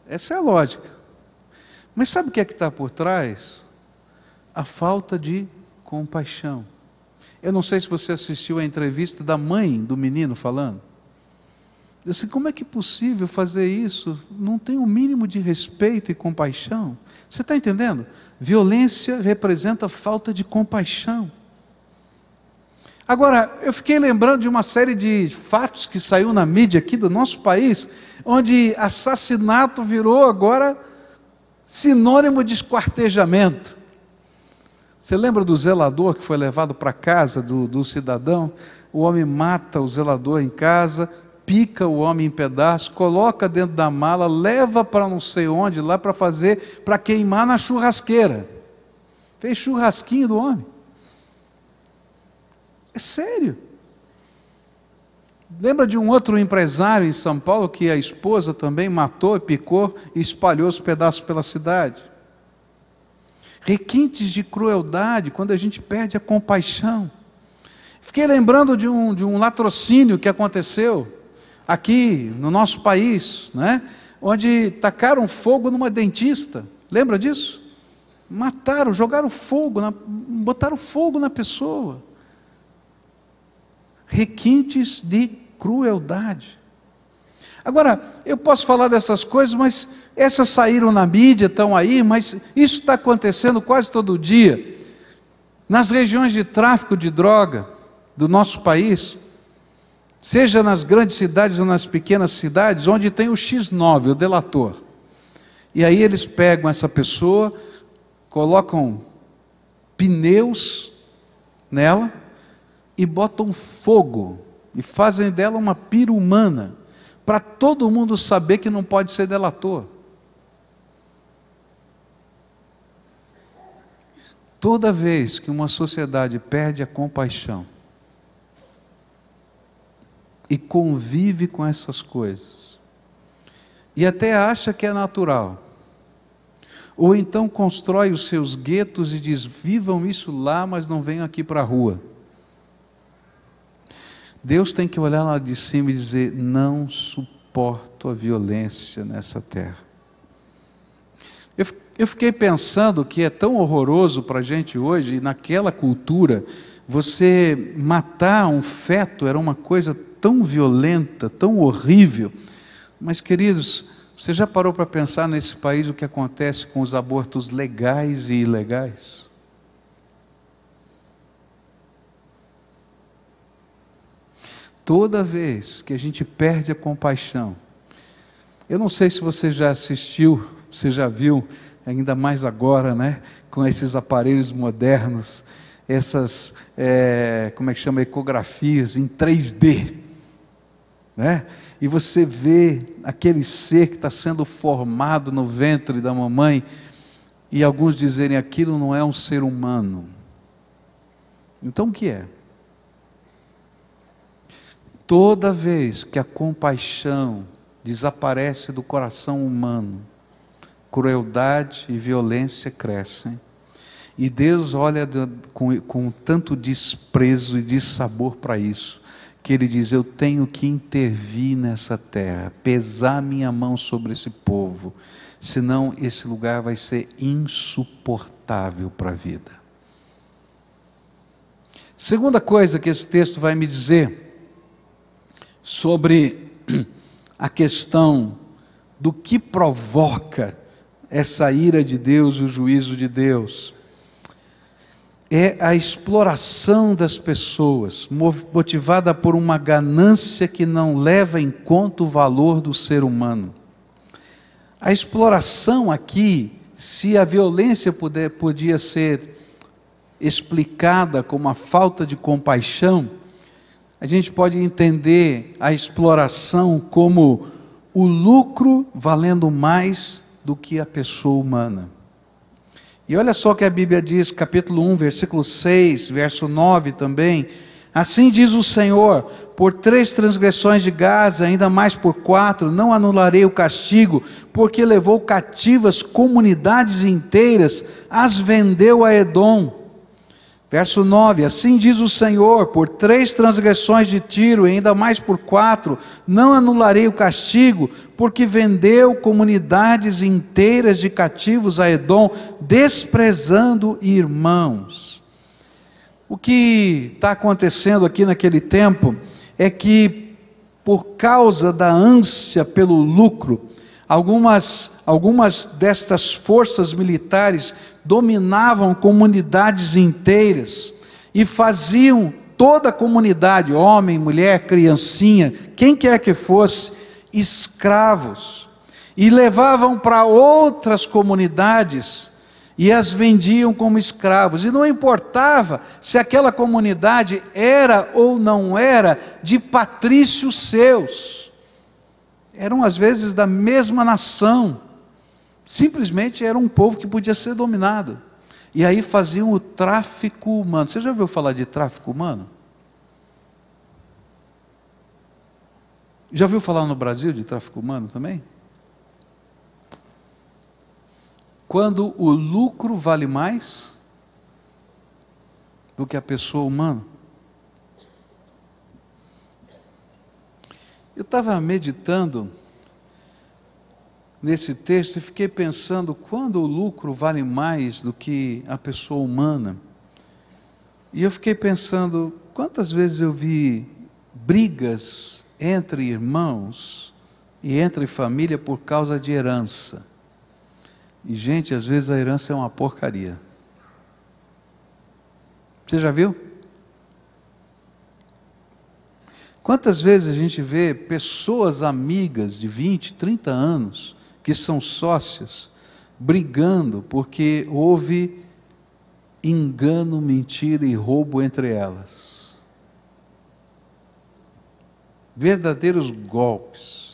Essa é a lógica. Mas sabe o que é que está por trás? A falta de compaixão. Eu não sei se você assistiu a entrevista da mãe do menino falando. Eu disse, como é que é possível fazer isso? Não tem o mínimo de respeito e compaixão. Você está entendendo? Violência representa falta de compaixão. Agora, eu fiquei lembrando de uma série de fatos que saiu na mídia aqui do nosso país, onde assassinato virou agora sinônimo de esquartejamento. Você lembra do zelador que foi levado para a casa do cidadão? O homem mata o zelador em casa, pica o homem em pedaços, coloca dentro da mala, leva para não sei onde, lá para queimar na churrasqueira. Fez churrasquinho do homem. É sério. Lembra de um outro empresário em São Paulo que a esposa também matou, picou e espalhou os pedaços pela cidade? Requintes de crueldade, quando a gente perde a compaixão. Fiquei lembrando de um latrocínio que aconteceu aqui no nosso país, né? Onde tacaram fogo numa dentista. Lembra disso? Mataram, jogaram fogo, botaram fogo na pessoa. Requintes de crueldade. Agora, eu posso falar dessas coisas, mas essas saíram na mídia, estão aí, mas isso está acontecendo quase todo dia. Nas regiões de tráfico de droga do nosso país, seja nas grandes cidades ou nas pequenas cidades, onde tem o X9, o delator. E aí eles pegam essa pessoa, colocam pneus nela e botam fogo, e fazem dela uma pira humana, para todo mundo saber que não pode ser delator. Toda vez que uma sociedade perde a compaixão e convive com essas coisas, e até acha que é natural, ou então constrói os seus guetos e diz, vivam isso lá, mas não venham aqui para a rua. Deus tem que olhar lá de cima e dizer, não suporto a violência nessa terra. Eu fiquei pensando que é tão horroroso para a gente hoje, e naquela cultura, você matar um feto era uma coisa tão violenta, tão horrível. Mas, queridos, você já parou para pensar nesse país o que acontece com os abortos legais e ilegais? Toda vez que a gente perde a compaixão, eu não sei se você já assistiu, você já viu, ainda mais agora, né, com esses aparelhos modernos, essas, como é que chama, ecografias em 3D, né? E você vê aquele ser que está sendo formado no ventre da mamãe, e alguns dizerem, aquilo não é um ser humano. Então o que é? Toda vez que a compaixão desaparece do coração humano, crueldade e violência crescem, e Deus olha com tanto desprezo e dissabor para isso, que Ele diz, eu tenho que intervir nessa terra, pesar minha mão sobre esse povo, senão esse lugar vai ser insuportável para a vida. Segunda coisa que esse texto vai me dizer, sobre a questão do que provoca essa ira de Deus e o juízo de Deus, é a exploração das pessoas, motivada por uma ganância que não leva em conta o valor do ser humano. A exploração aqui, se a violência podia ser explicada como a falta de compaixão, a gente pode entender a exploração como o lucro valendo mais do que a pessoa humana. E olha só o que a Bíblia diz, capítulo 1, versículo 6, verso 9 também. Assim diz o Senhor: por 3 transgressões de Gaza, ainda mais por 4, não anularei o castigo, porque levou cativas comunidades inteiras, as vendeu a Edom. Verso 9, assim diz o Senhor: por 3 transgressões de Tiro, e ainda mais por 4, não anularei o castigo, porque vendeu comunidades inteiras de cativos a Edom, desprezando irmãos. O que está acontecendo aqui naquele tempo é que, por causa da ânsia pelo lucro, algumas destas forças militares dominavam comunidades inteiras e faziam toda a comunidade, homem, mulher, criancinha, quem quer que fosse, escravos, e levavam para outras comunidades e as vendiam como escravos, e não importava se aquela comunidade era ou não era de patrícios seus, eram às vezes da mesma nação, simplesmente era um povo que podia ser dominado, e aí faziam o tráfico humano. Você já ouviu falar de tráfico humano? Já ouviu falar no Brasil de tráfico humano também? Quando o lucro vale mais do que a pessoa humana. Eu estava meditando nesse texto e fiquei pensando, quando o lucro vale mais do que a pessoa humana, e eu fiquei pensando, quantas vezes eu vi brigas entre irmãos e entre família por causa de herança. E gente, às vezes a herança é uma porcaria. Você já viu? Quantas vezes a gente vê pessoas amigas de 20, 30 anos, que são sócias, brigando porque houve engano, mentira e roubo entre elas. Verdadeiros golpes.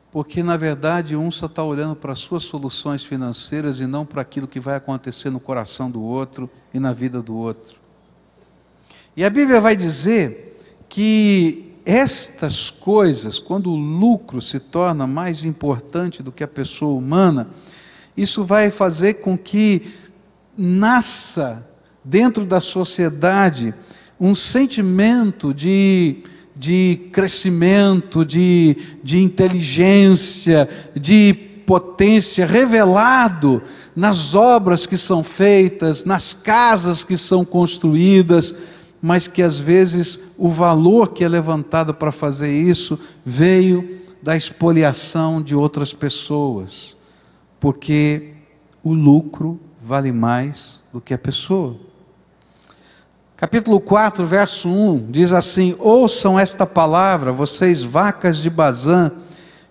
Porque na verdade um só está olhando para as suas soluções financeiras e não para aquilo que vai acontecer no coração do outro e na vida do outro. E a Bíblia vai dizer que estas coisas, quando o lucro se torna mais importante do que a pessoa humana, isso vai fazer com que nasça dentro da sociedade um sentimento de crescimento, de inteligência, de potência revelado nas obras que são feitas, nas casas que são construídas, mas que às vezes o valor que é levantado para fazer isso veio da expoliação de outras pessoas, porque o lucro vale mais do que a pessoa. Capítulo 4, verso 1, diz assim: ouçam esta palavra, vocês vacas de Bazã,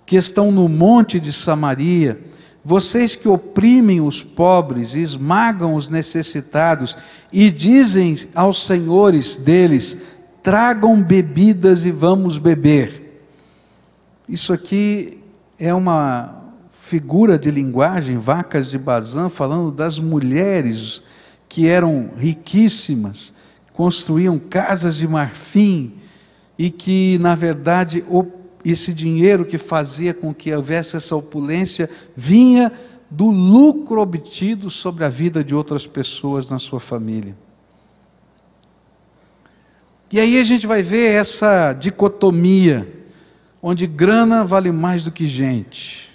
que estão no monte de Samaria, vocês que oprimem os pobres e esmagam os necessitados, e dizem aos senhores deles: tragam bebidas e vamos beber. Isso aqui é uma figura de linguagem, vacas de Bazã, falando das mulheres que eram riquíssimas, construíam casas de marfim, e que na verdade esse dinheiro que fazia com que houvesse essa opulência, vinha do lucro obtido sobre a vida de outras pessoas na sua família. E aí a gente vai ver essa dicotomia, onde grana vale mais do que gente,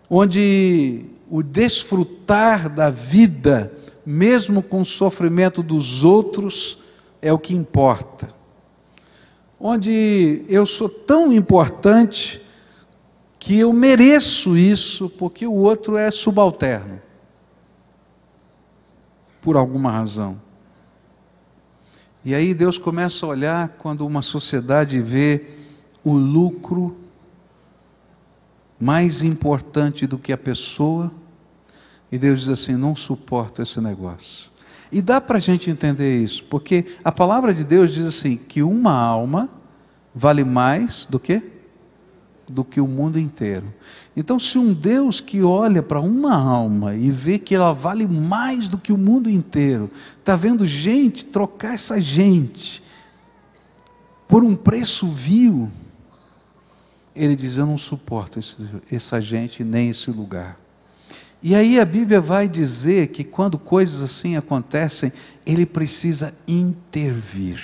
onde o desfrutar da vida, mesmo com o sofrimento dos outros, é o que importa. Onde eu sou tão importante que eu mereço isso, porque o outro é subalterno, por alguma razão. E aí Deus começa a olhar quando uma sociedade vê o lucro mais importante do que a pessoa, e Deus diz assim: não suporto esse negócio. E dá para a gente entender isso, porque a palavra de Deus diz assim, que uma alma vale mais do que o mundo inteiro. Então, se um Deus que olha para uma alma e vê que ela vale mais do que o mundo inteiro, está vendo gente trocar essa gente por um preço vil, Ele diz: eu não suporto essa gente nem esse lugar. E aí a Bíblia vai dizer que quando coisas assim acontecem, Ele precisa intervir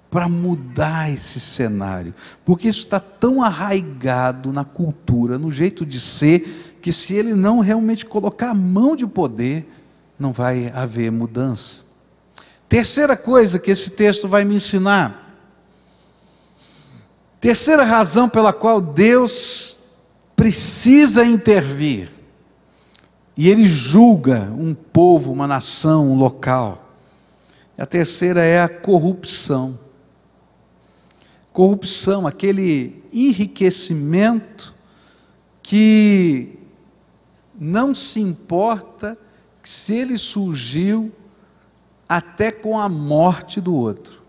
para mudar esse cenário, porque isso está tão arraigado na cultura, no jeito de ser, que se Ele não realmente colocar a mão de poder, não vai haver mudança. Terceira coisa que esse texto vai me ensinar, terceira razão pela qual Deus precisa intervir, e Ele julga um povo, uma nação, um local. A terceira é a corrupção. Corrupção, aquele enriquecimento que não se importa se ele surgiu até com a morte do outro.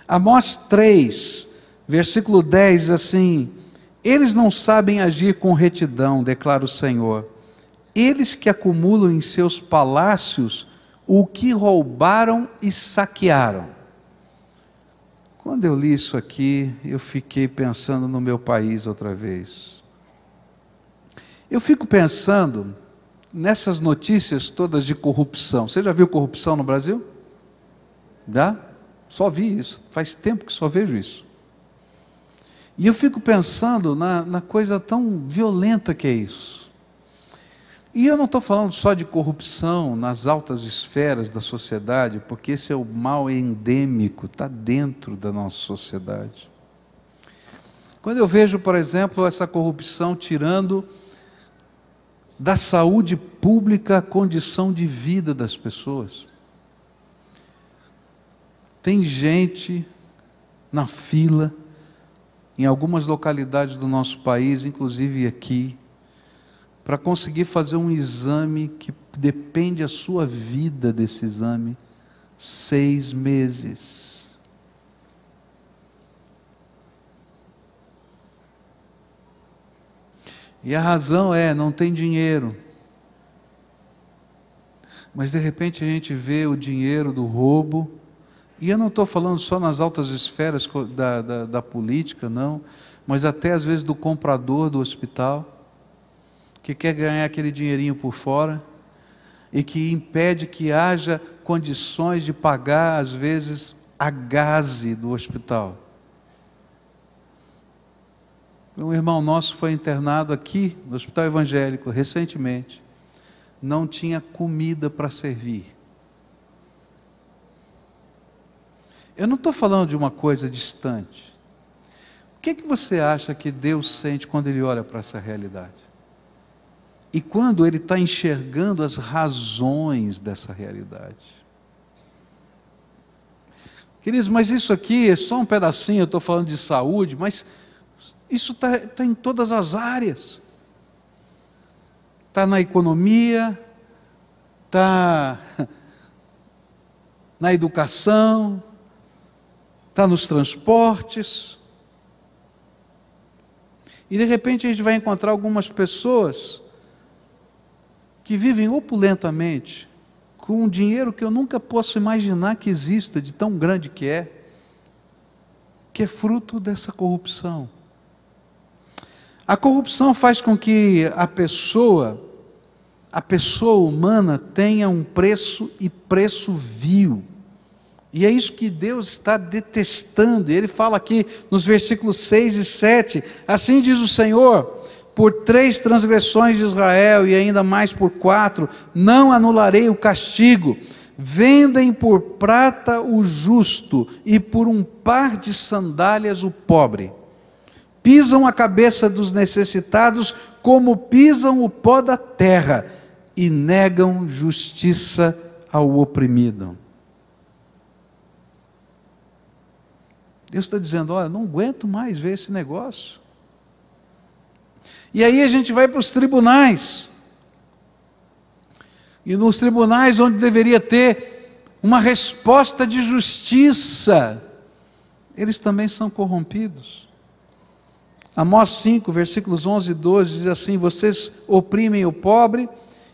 Amós 3, versículo 10 diz assim: eles não sabem agir com retidão, declara o Senhor. Eles que acumulam em seus palácios o que roubaram e saquearam. Quando eu li isso aqui, eu fiquei pensando no meu país outra vez. Eu fico pensando nessas notícias todas de corrupção. Você já viu corrupção no Brasil? Já? Só vi isso. Faz tempo que só vejo isso. E eu fico pensando na coisa tão violenta que é isso. E eu não estou falando só de corrupção nas altas esferas da sociedade, porque esse é o mal endêmico, está dentro da nossa sociedade. Quando eu vejo, por exemplo, essa corrupção tirando da saúde pública a condição de vida das pessoas. Tem gente na fila, em algumas localidades do nosso país, inclusive aqui, para conseguir fazer um exame que depende a sua vida desse exame, 6 meses. E a razão é, não tem dinheiro. Mas de repente a gente vê o dinheiro do roubo, e eu não estou falando só nas altas esferas da política, não, mas até às vezes do comprador do hospital, que quer ganhar aquele dinheirinho por fora, e que impede que haja condições de pagar, às vezes, a gaze do hospital. Um irmão nosso foi internado aqui, no hospital evangélico, recentemente, não tinha comida para servir. Eu não estou falando de uma coisa distante. O que você acha que Deus sente quando Ele olha para essa realidade? E quando Ele está enxergando as razões dessa realidade. Queridos, mas isso aqui é só um pedacinho, eu estou falando de saúde, mas isso está em todas as áreas. Está na economia, está na educação, está nos transportes. E de repente a gente vai encontrar algumas pessoas que vivem opulentamente, com um dinheiro que eu nunca posso imaginar que exista, de tão grande que é fruto dessa corrupção. A corrupção faz com que a pessoa humana tenha um preço e preço vil. E é isso que Deus está detestando. Ele fala aqui nos versículos 6 e 7, assim diz o Senhor: por 3 transgressões de Israel, e ainda mais por 4, não anularei o castigo. Vendem por prata o justo, e por um par de sandálias o pobre. Pisam a cabeça dos necessitados, como pisam o pó da terra, e negam justiça ao oprimido. Deus está dizendo: olha, não aguento mais ver esse negócio. E aí a gente vai para os tribunais. E nos tribunais onde deveria ter uma resposta de justiça, eles também são corrompidos. Amós 5, versículos 11 e 12, diz assim: vocês oprimem o pobre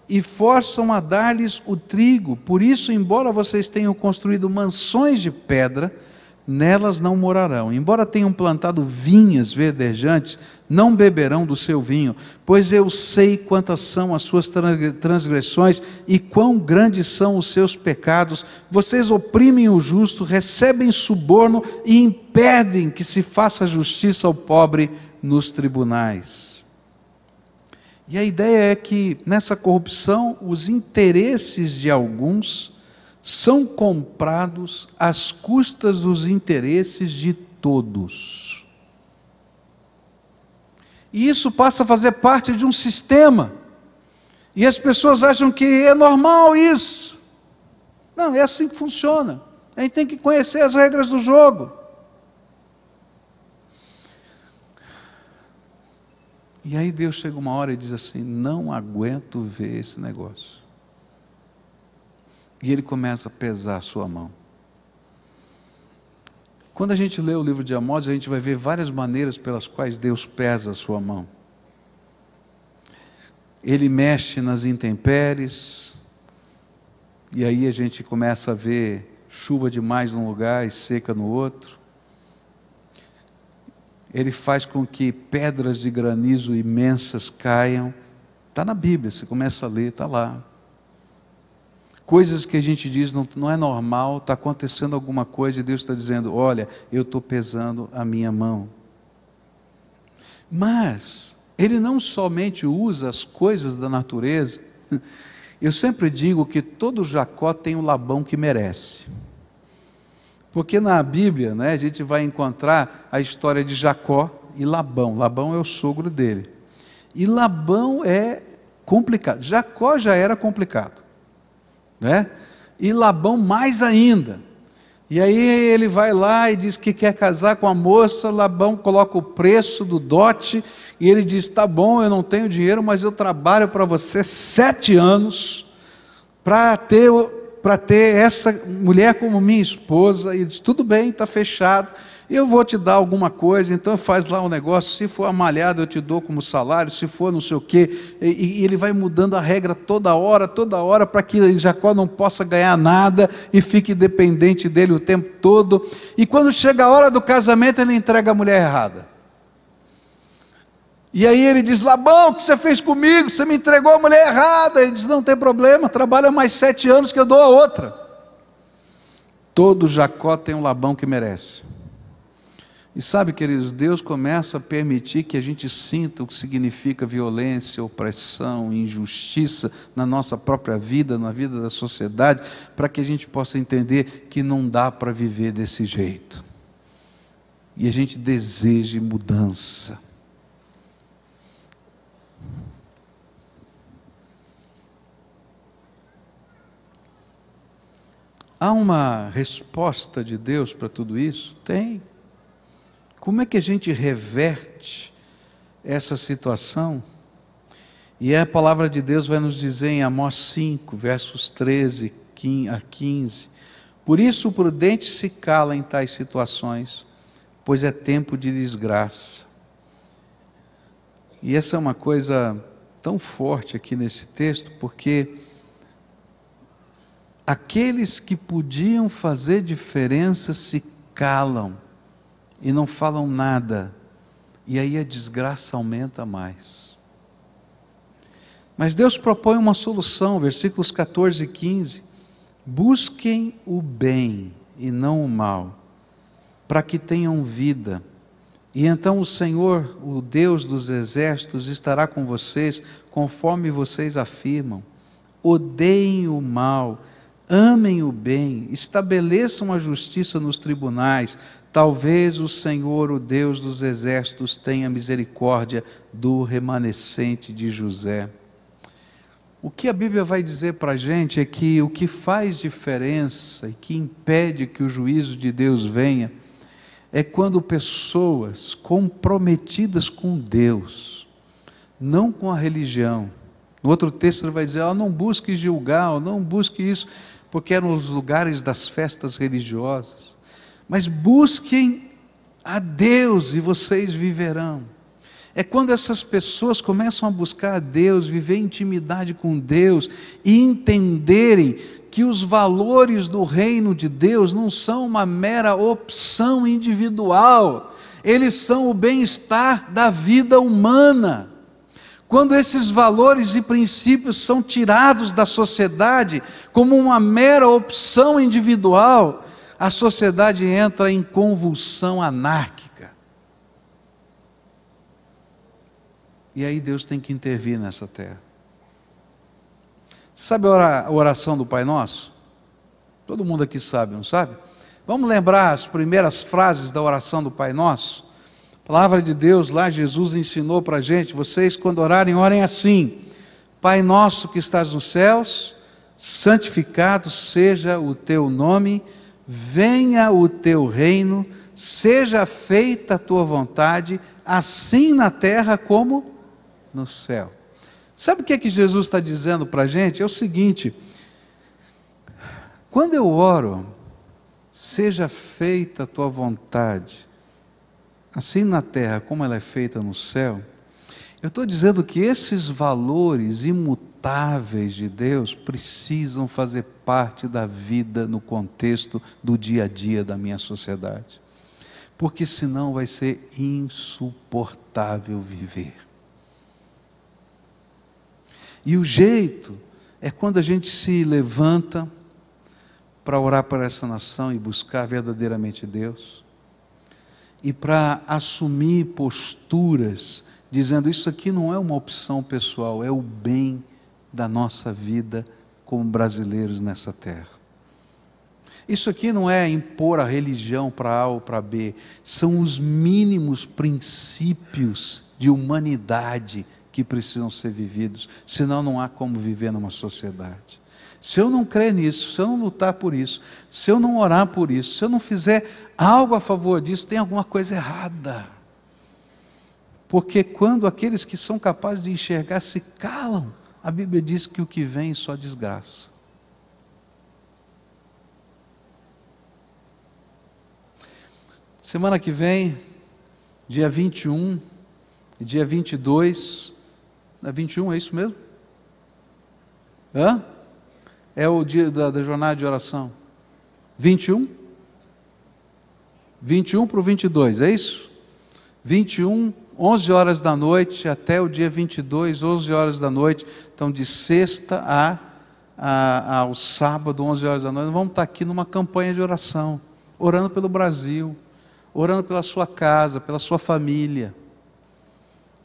e forçam a dar-lhes o trigo. Por isso, embora vocês tenham construído mansões de pedra, nelas não morarão. Embora tenham plantado vinhas verdejantes, não beberão do seu vinho, pois eu sei quantas são as suas transgressões e quão grandes são os seus pecados. Vocês oprimem o justo, recebem suborno e impedem que se faça justiça ao pobre nos tribunais. E a ideia é que nessa corrupção os interesses de alguns são comprados às custas dos interesses de todos. E isso passa a fazer parte de um sistema. E as pessoas acham que é normal isso. Não, é assim que funciona. A gente tem que conhecer as regras do jogo. E aí Deus chega uma hora e diz assim: não aguento ver esse negócio. E Ele começa a pesar a sua mão. Quando a gente lê o livro de Amós, a gente vai ver várias maneiras pelas quais Deus pesa a sua mão. Ele mexe nas intempéries, e aí a gente começa a ver chuva demais num lugar e seca no outro. Ele faz com que pedras de granizo imensas caiam. Está na Bíblia, você começa a ler, está lá. Coisas que a gente diz não é normal, está acontecendo alguma coisa e Deus está dizendo: olha, eu estou pesando a minha mão. Mas Ele não somente usa as coisas da natureza. Eu sempre digo que todo Jacó tem o Labão que merece. Porque na Bíblia, né, a gente vai encontrar a história de Jacó e Labão. Labão é o sogro dele. E Labão é complicado. Jacó já era complicado, né? E Labão mais ainda. E aí ele vai lá e diz que quer casar com a moça. Labão coloca o preço do dote e ele diz: tá bom, eu não tenho dinheiro, mas eu trabalho para você 7 anos para ter essa mulher como minha esposa. E ele diz: tudo bem, está fechado, eu vou te dar alguma coisa, então faz lá um negócio, se for amalhado eu te dou como salário, se for não sei o quê. E ele vai mudando a regra toda hora, para que Jacó não possa ganhar nada e fique dependente dele o tempo todo. E quando chega a hora do casamento, ele entrega a mulher errada. E aí ele diz: Labão, o que você fez comigo? Você me entregou a mulher errada. Ele diz: não tem problema, trabalha mais 7 anos que eu dou a outra. Todo Jacó tem um Labão que merece. E sabe, queridos, Deus começa a permitir que a gente sinta o que significa violência, opressão, injustiça na nossa própria vida, na vida da sociedade, para que a gente possa entender que não dá para viver desse jeito. E a gente deseje mudança. Há uma resposta de Deus para tudo isso? Tem. Como é que a gente reverte essa situação? E a palavra de Deus vai nos dizer em Amós 5, versos 13 a 15: por isso o prudente se cala em tais situações, pois é tempo de desgraça. E essa é uma coisa tão forte aqui nesse texto, porque aqueles que podiam fazer diferença se calam e não falam nada, e aí a desgraça aumenta mais. Mas Deus propõe uma solução, versículos 14 e 15: busquem o bem e não o mal, para que tenham vida, e então o Senhor, o Deus dos exércitos, estará com vocês, conforme vocês afirmam. Odeiem o mal, amem o bem, estabeleçam a justiça nos tribunais. Talvez o Senhor, o Deus dos exércitos, tenha misericórdia do remanescente de José. O que a Bíblia vai dizer para a gente é que o que faz diferença e que impede que o juízo de Deus venha é quando pessoas comprometidas com Deus não com a religião. No outro texto ele vai dizer, não busque Gilgal, não busque isso, porque eram os lugares das festas religiosas. Mas busquem a Deus e vocês viverão. É quando essas pessoas começam a buscar a Deus, viver intimidade com Deus e entenderem que os valores do reino de Deus não são uma mera opção individual, eles são o bem-estar da vida humana. Quando esses valores e princípios são tirados da sociedade como uma mera opção individual, a sociedade entra em convulsão anárquica. E aí Deus tem que intervir nessa terra. Sabe a oração do Pai Nosso? Todo mundo aqui sabe, não sabe? Vamos lembrar as primeiras frases da oração do Pai Nosso? A palavra de Deus lá, Jesus ensinou para a gente, vocês quando orarem, orem assim: Pai nosso que estás nos céus, santificado seja o teu nome, venha o teu reino, seja feita a tua vontade, assim na terra como no céu. Sabe o que é que Jesus está dizendo para a gente? É o seguinte: quando eu oro, seja feita a tua vontade, assim na terra como ela é feita no céu, eu estou dizendo que esses valores imutáveis de Deus precisam fazer parte da vida no contexto do dia a dia da minha sociedade, porque senão vai ser insuportável viver. E o jeito é quando a gente se levanta para orar por essa nação e buscar verdadeiramente Deus, e para assumir posturas, dizendo isso aqui não é uma opção pessoal, é o bem da nossa vida como brasileiros nessa terra. Isso aqui não é impor a religião para A ou para B, são os mínimos princípios de humanidade que precisam ser vividos, senão não há como viver numa sociedade. Se eu não crer nisso, se eu não lutar por isso, se eu não orar por isso, se eu não fizer algo a favor disso, tem alguma coisa errada. Porque quando aqueles que são capazes de enxergar se calam, a Bíblia diz que o que vem só desgraça. Semana que vem, dia 21 e dia 22, é 21, é isso mesmo? É o dia da jornada de oração. 21? 21 para o 22, é isso? 21, 11 horas da noite, até o dia 22, 11 horas da noite. Então, de sexta ao sábado, 11 horas da noite, nós vamos estar aqui numa campanha de oração, orando pelo Brasil, orando pela sua casa, pela sua família,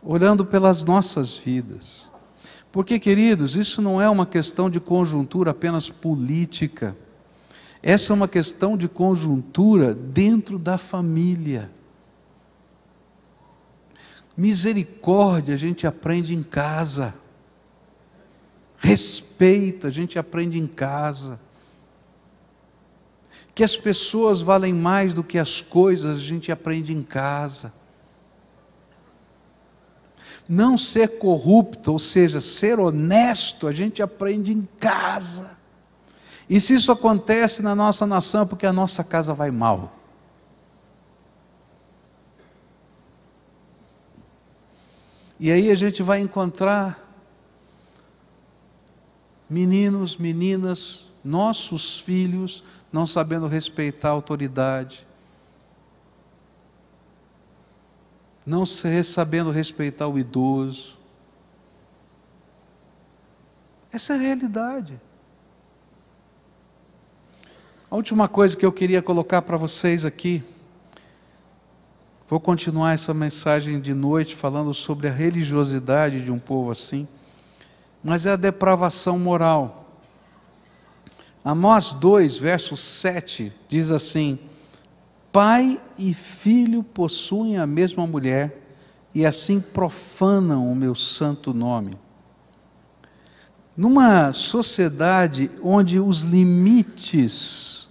orando pelas nossas vidas. Porque, queridos, isso não é uma questão de conjuntura apenas política. Essa é uma questão de conjuntura dentro da família. Misericórdia a gente aprende em casa. Respeito a gente aprende em casa. Que as pessoas valem mais do que as coisas a gente aprende em casa. Não ser corrupto, ou seja, ser honesto, a gente aprende em casa. E se isso acontece na nossa nação, é porque a nossa casa vai mal. E aí a gente vai encontrar meninos, meninas, nossos filhos, não sabendo respeitar a autoridade, não sabendo respeitar o idoso. Essa é a realidade. A última coisa que eu queria colocar para vocês aqui, vou continuar essa mensagem de noite falando sobre a religiosidade de um povo assim, mas é a depravação moral. Amós 2, verso 7, diz assim: pai e filho possuem a mesma mulher, e assim profanam o meu santo nome. Numa sociedade onde os limites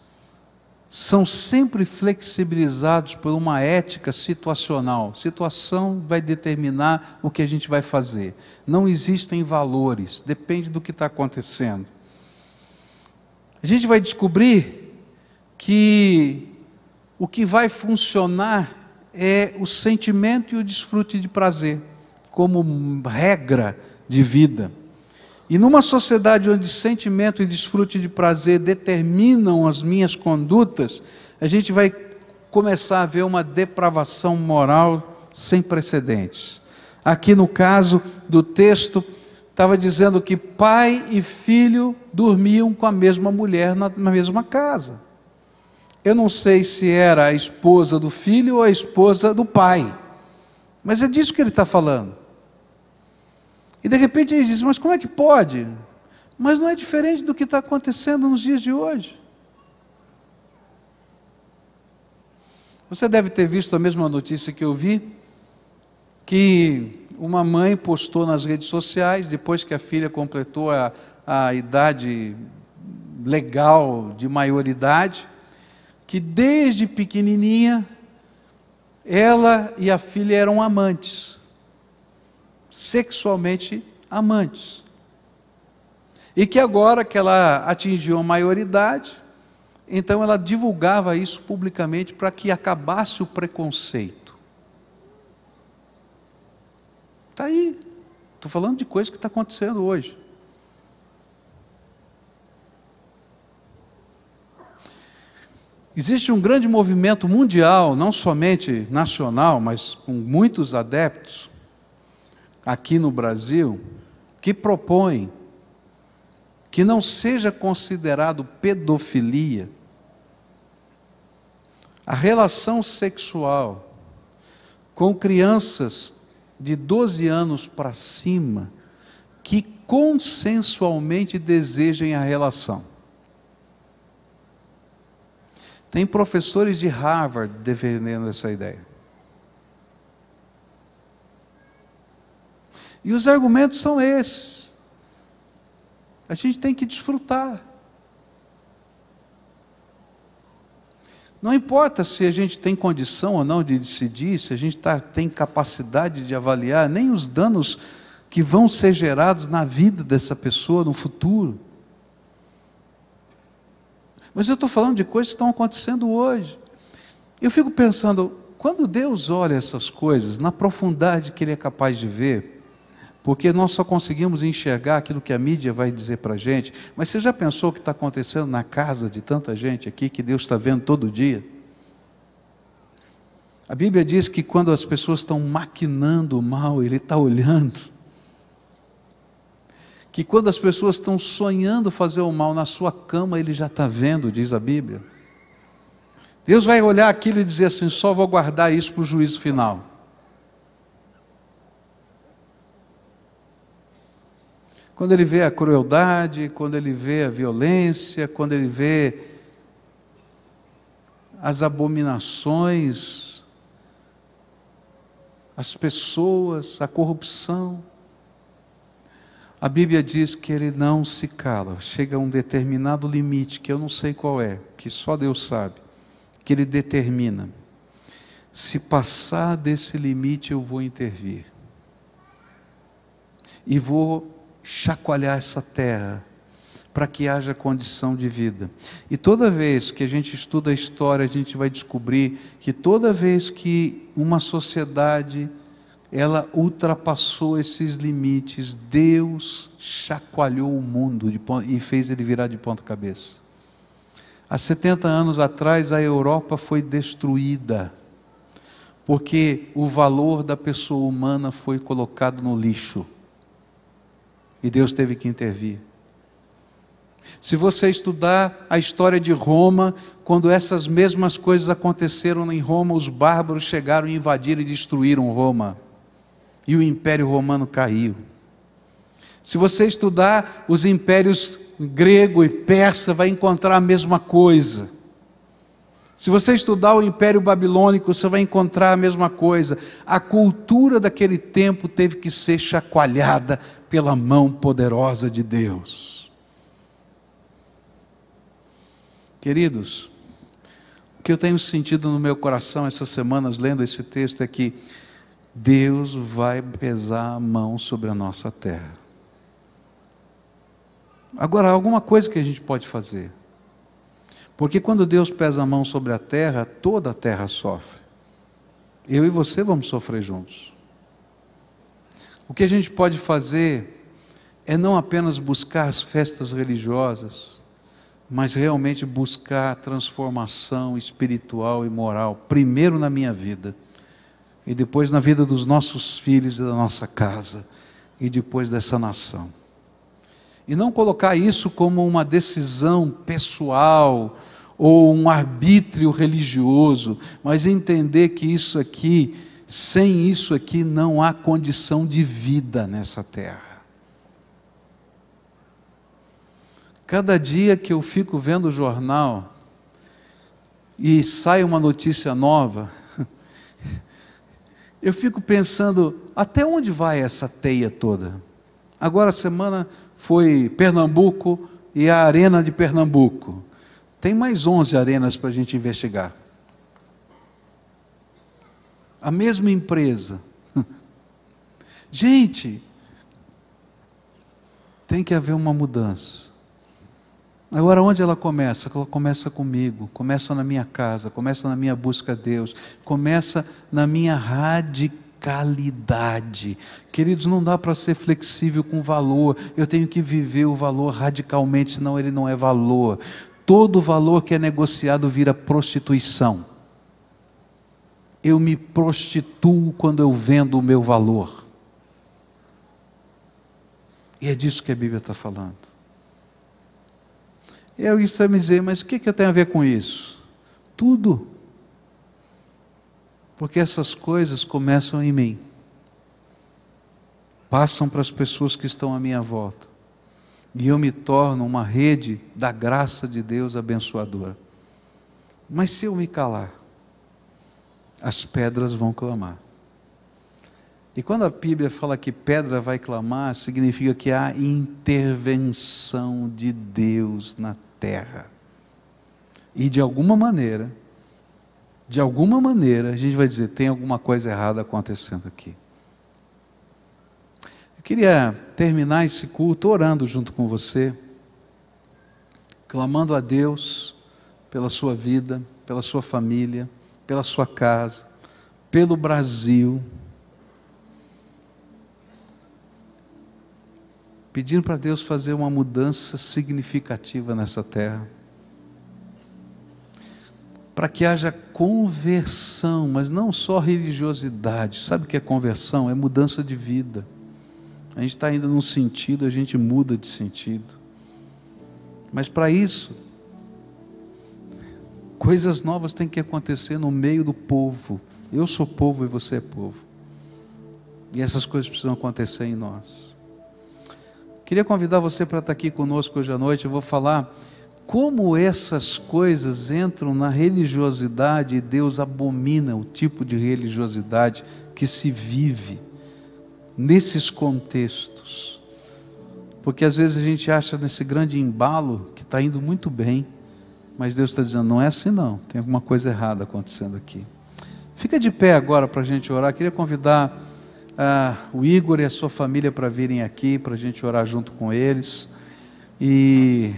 são sempre flexibilizados por uma ética situacional. Situação vai determinar o que a gente vai fazer. Não existem valores, depende do que está acontecendo. A gente vai descobrir que o que vai funcionar é o sentimento e o desfrute de prazer, como regra de vida. E numa sociedade onde sentimento e desfrute de prazer determinam as minhas condutas, a gente vai começar a ver uma depravação moral sem precedentes. Aqui no caso do texto, estava dizendo que pai e filho dormiam com a mesma mulher na mesma casa. Eu não sei se era a esposa do filho ou a esposa do pai, mas é disso que ele está falando. E de repente ele diz, mas como é que pode? Mas não é diferente do que está acontecendo nos dias de hoje. Você deve ter visto a mesma notícia que eu vi, que uma mãe postou nas redes sociais, depois que a filha completou a idade legal de maioridade, que desde pequenininha, ela e a filha eram amantes. Sexualmente amantes, e que agora que ela atingiu a maioridade, então ela divulgava isso publicamente para que acabasse o preconceito. Está aí, estou falando de coisa que está acontecendo hoje. Existe um grande movimento mundial, não somente nacional, mas com muitos adeptos, aqui no Brasil, que propõe que não seja considerado pedofilia a relação sexual com crianças de 12 anos para cima que consensualmente desejem a relação. Tem professores de Harvard defendendo essa ideia. E os argumentos são esses. A gente tem que desfrutar. Não importa se a gente tem condição ou não de decidir, se a gente tem capacidade de avaliar, nem os danos que vão ser gerados na vida dessa pessoa no futuro. Mas eu estou falando de coisas que estão acontecendo hoje. Eu fico pensando, quando Deus olha essas coisas, na profundidade que Ele é capaz de ver, porque nós só conseguimos enxergar aquilo que a mídia vai dizer para a gente, mas você já pensou o que está acontecendo na casa de tanta gente aqui, que Deus está vendo todo dia? A Bíblia diz que quando as pessoas estão maquinando o mal, Ele está olhando. Que quando as pessoas estão sonhando fazer o mal na sua cama, Ele já está vendo, diz a Bíblia. Deus vai olhar aquilo e dizer assim, só vou guardar isso para o juízo final. Quando Ele vê a crueldade, quando Ele vê a violência, quando Ele vê as abominações, as pessoas, a corrupção, a Bíblia diz que Ele não se cala, chega a um determinado limite, que eu não sei qual é, que só Deus sabe, que Ele determina. Se passar desse limite, eu vou intervir. E vou chacoalhar essa terra, para que haja condição de vida. E toda vez que a gente estuda a história, a gente vai descobrir que toda vez que uma sociedade, ela ultrapassou esses limites, Deus chacoalhou o mundo e fez ele virar de ponta cabeça. Há 70 anos atrás, a Europa foi destruída, porque o valor da pessoa humana foi colocado no lixo. E Deus teve que intervir. Se você estudar a história de Roma, quando essas mesmas coisas aconteceram em Roma, os bárbaros chegaram e invadiram e destruíram Roma. E o Império Romano caiu. Se você estudar os impérios grego e persa, vai encontrar a mesma coisa. Se você estudar o Império Babilônico, você vai encontrar a mesma coisa. A cultura daquele tempo teve que ser chacoalhada pela mão poderosa de Deus. Queridos, que eu tenho sentido no meu coração essas semanas lendo esse texto é que Deus vai pesar a mão sobre a nossa terra. Agora, alguma coisa que a gente pode fazer, porque quando Deus pesa a mão sobre a terra, toda a terra sofre. Eu e você vamos sofrer juntos. O que a gente pode fazer é não apenas buscar as festas religiosas, mas realmente buscar a transformação espiritual e moral, primeiro na minha vida, e depois na vida dos nossos filhos e da nossa casa, e depois dessa nação. E não colocar isso como uma decisão pessoal, ou um arbítrio religioso, mas entender que isso aqui, sem isso aqui, não há condição de vida nessa terra. Cada dia que eu fico vendo o jornal e sai uma notícia nova, eu fico pensando, até onde vai essa teia toda? Agora a semana foi Pernambuco e a Arena de Pernambuco. Tem mais 11 arenas para a gente investigar. A mesma empresa. Gente, tem que haver uma mudança. Agora, onde ela começa? Ela começa comigo, começa na minha casa, começa na minha busca a Deus, começa na minha radicalidade. Queridos, não dá para ser flexível com valor, eu tenho que viver o valor radicalmente, senão ele não é valor. Todo valor que é negociado vira prostituição. Eu me prostituo quando eu vendo o meu valor. E é disso que a Bíblia está falando. Eu ia me dizer, mas o que eu tenho a ver com isso? Tudo. Porque essas coisas começam em mim. Passam para as pessoas que estão à minha volta. E eu me torno uma rede da graça de Deus abençoadora. Mas se eu me calar, as pedras vão clamar. E quando a Bíblia fala que pedra vai clamar, significa que há intervenção de Deus na terra. E de alguma maneira, a gente vai dizer, tem alguma coisa errada acontecendo aqui. Eu queria terminar esse culto orando junto com você, clamando a Deus pela sua vida, pela sua família, pela sua casa, pelo Brasil, pedindo para Deus fazer uma mudança significativa nessa terra, para que haja conversão, mas não só religiosidade. Sabe o que é conversão? É mudança de vida. A gente está indo num sentido, a gente muda de sentido. Mas para isso, coisas novas têm que acontecer no meio do povo. Eu sou povo e você é povo. E essas coisas precisam acontecer em nós. Queria convidar você para estar aqui conosco hoje à noite. Eu vou falar como essas coisas entram na religiosidade e Deus abomina o tipo de religiosidade que se vive nesses contextos. Porque às vezes a gente acha nesse grande embalo que está indo muito bem, mas Deus está dizendo, não é assim não, tem alguma coisa errada acontecendo aqui. Fica de pé agora para a gente orar. Queria convidar o Igor e a sua família para virem aqui, para a gente orar junto com eles. E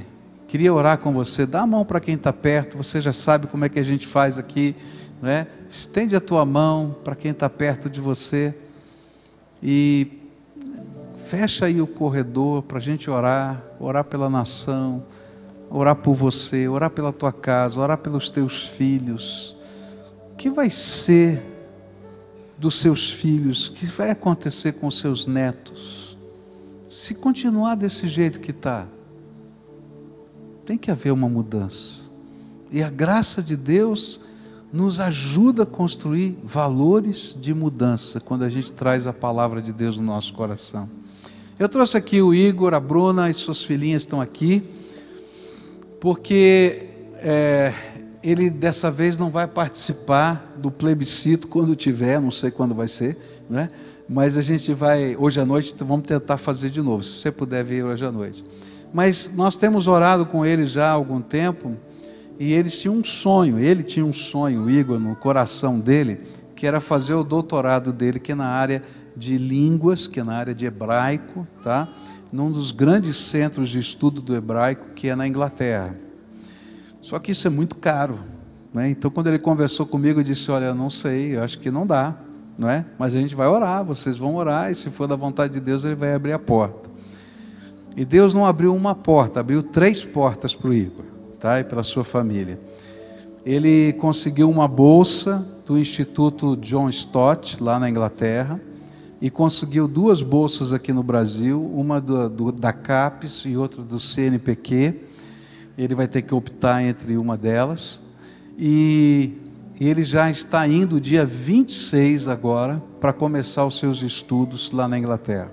queria orar com você. Dá a mão para quem está perto. Você já sabe como é que a gente faz aqui, né? Estende a tua mão para quem está perto de você e fecha aí o corredor para a gente orar pela nação, orar por você, orar pela tua casa, orar pelos teus filhos. O que vai ser dos seus filhos? O que vai acontecer com os seus netos? Se continuar desse jeito que está, tem que haver uma mudança. E a graça de Deus nos ajuda a construir valores de mudança, quando a gente traz a palavra de Deus no nosso coração. Eu trouxe aqui o Igor, a Bruna e suas filhinhas estão aqui, porque ele dessa vez não vai participar do plebiscito quando tiver, não sei quando vai ser, né? Mas a gente vai, hoje à noite, vamos tentar fazer de novo, se você puder vir hoje à noite. Mas nós temos orado com ele já há algum tempo, E eles tinham um sonho, ele tinha um sonho, o Igor, no coração dele, que era fazer o doutorado dele, que é na área de línguas, que é na área de hebraico, tá? Num dos grandes centros de estudo do hebraico, que é na Inglaterra. Só que isso é muito caro, né? Então, quando ele conversou comigo, eu disse, olha, eu não sei, eu acho que não dá, não é? Mas a gente vai orar, vocês vão orar, e se for da vontade de Deus, ele vai abrir a porta. E Deus não abriu uma porta, abriu 3 portas para o Igor, tá? E para a sua família. Ele conseguiu uma bolsa do Instituto John Stott, lá na Inglaterra, e conseguiu 2 bolsas aqui no Brasil, uma da CAPES e outra do CNPq. Ele vai ter que optar entre uma delas, e ele já está indo dia 26 agora, para começar os seus estudos lá na Inglaterra.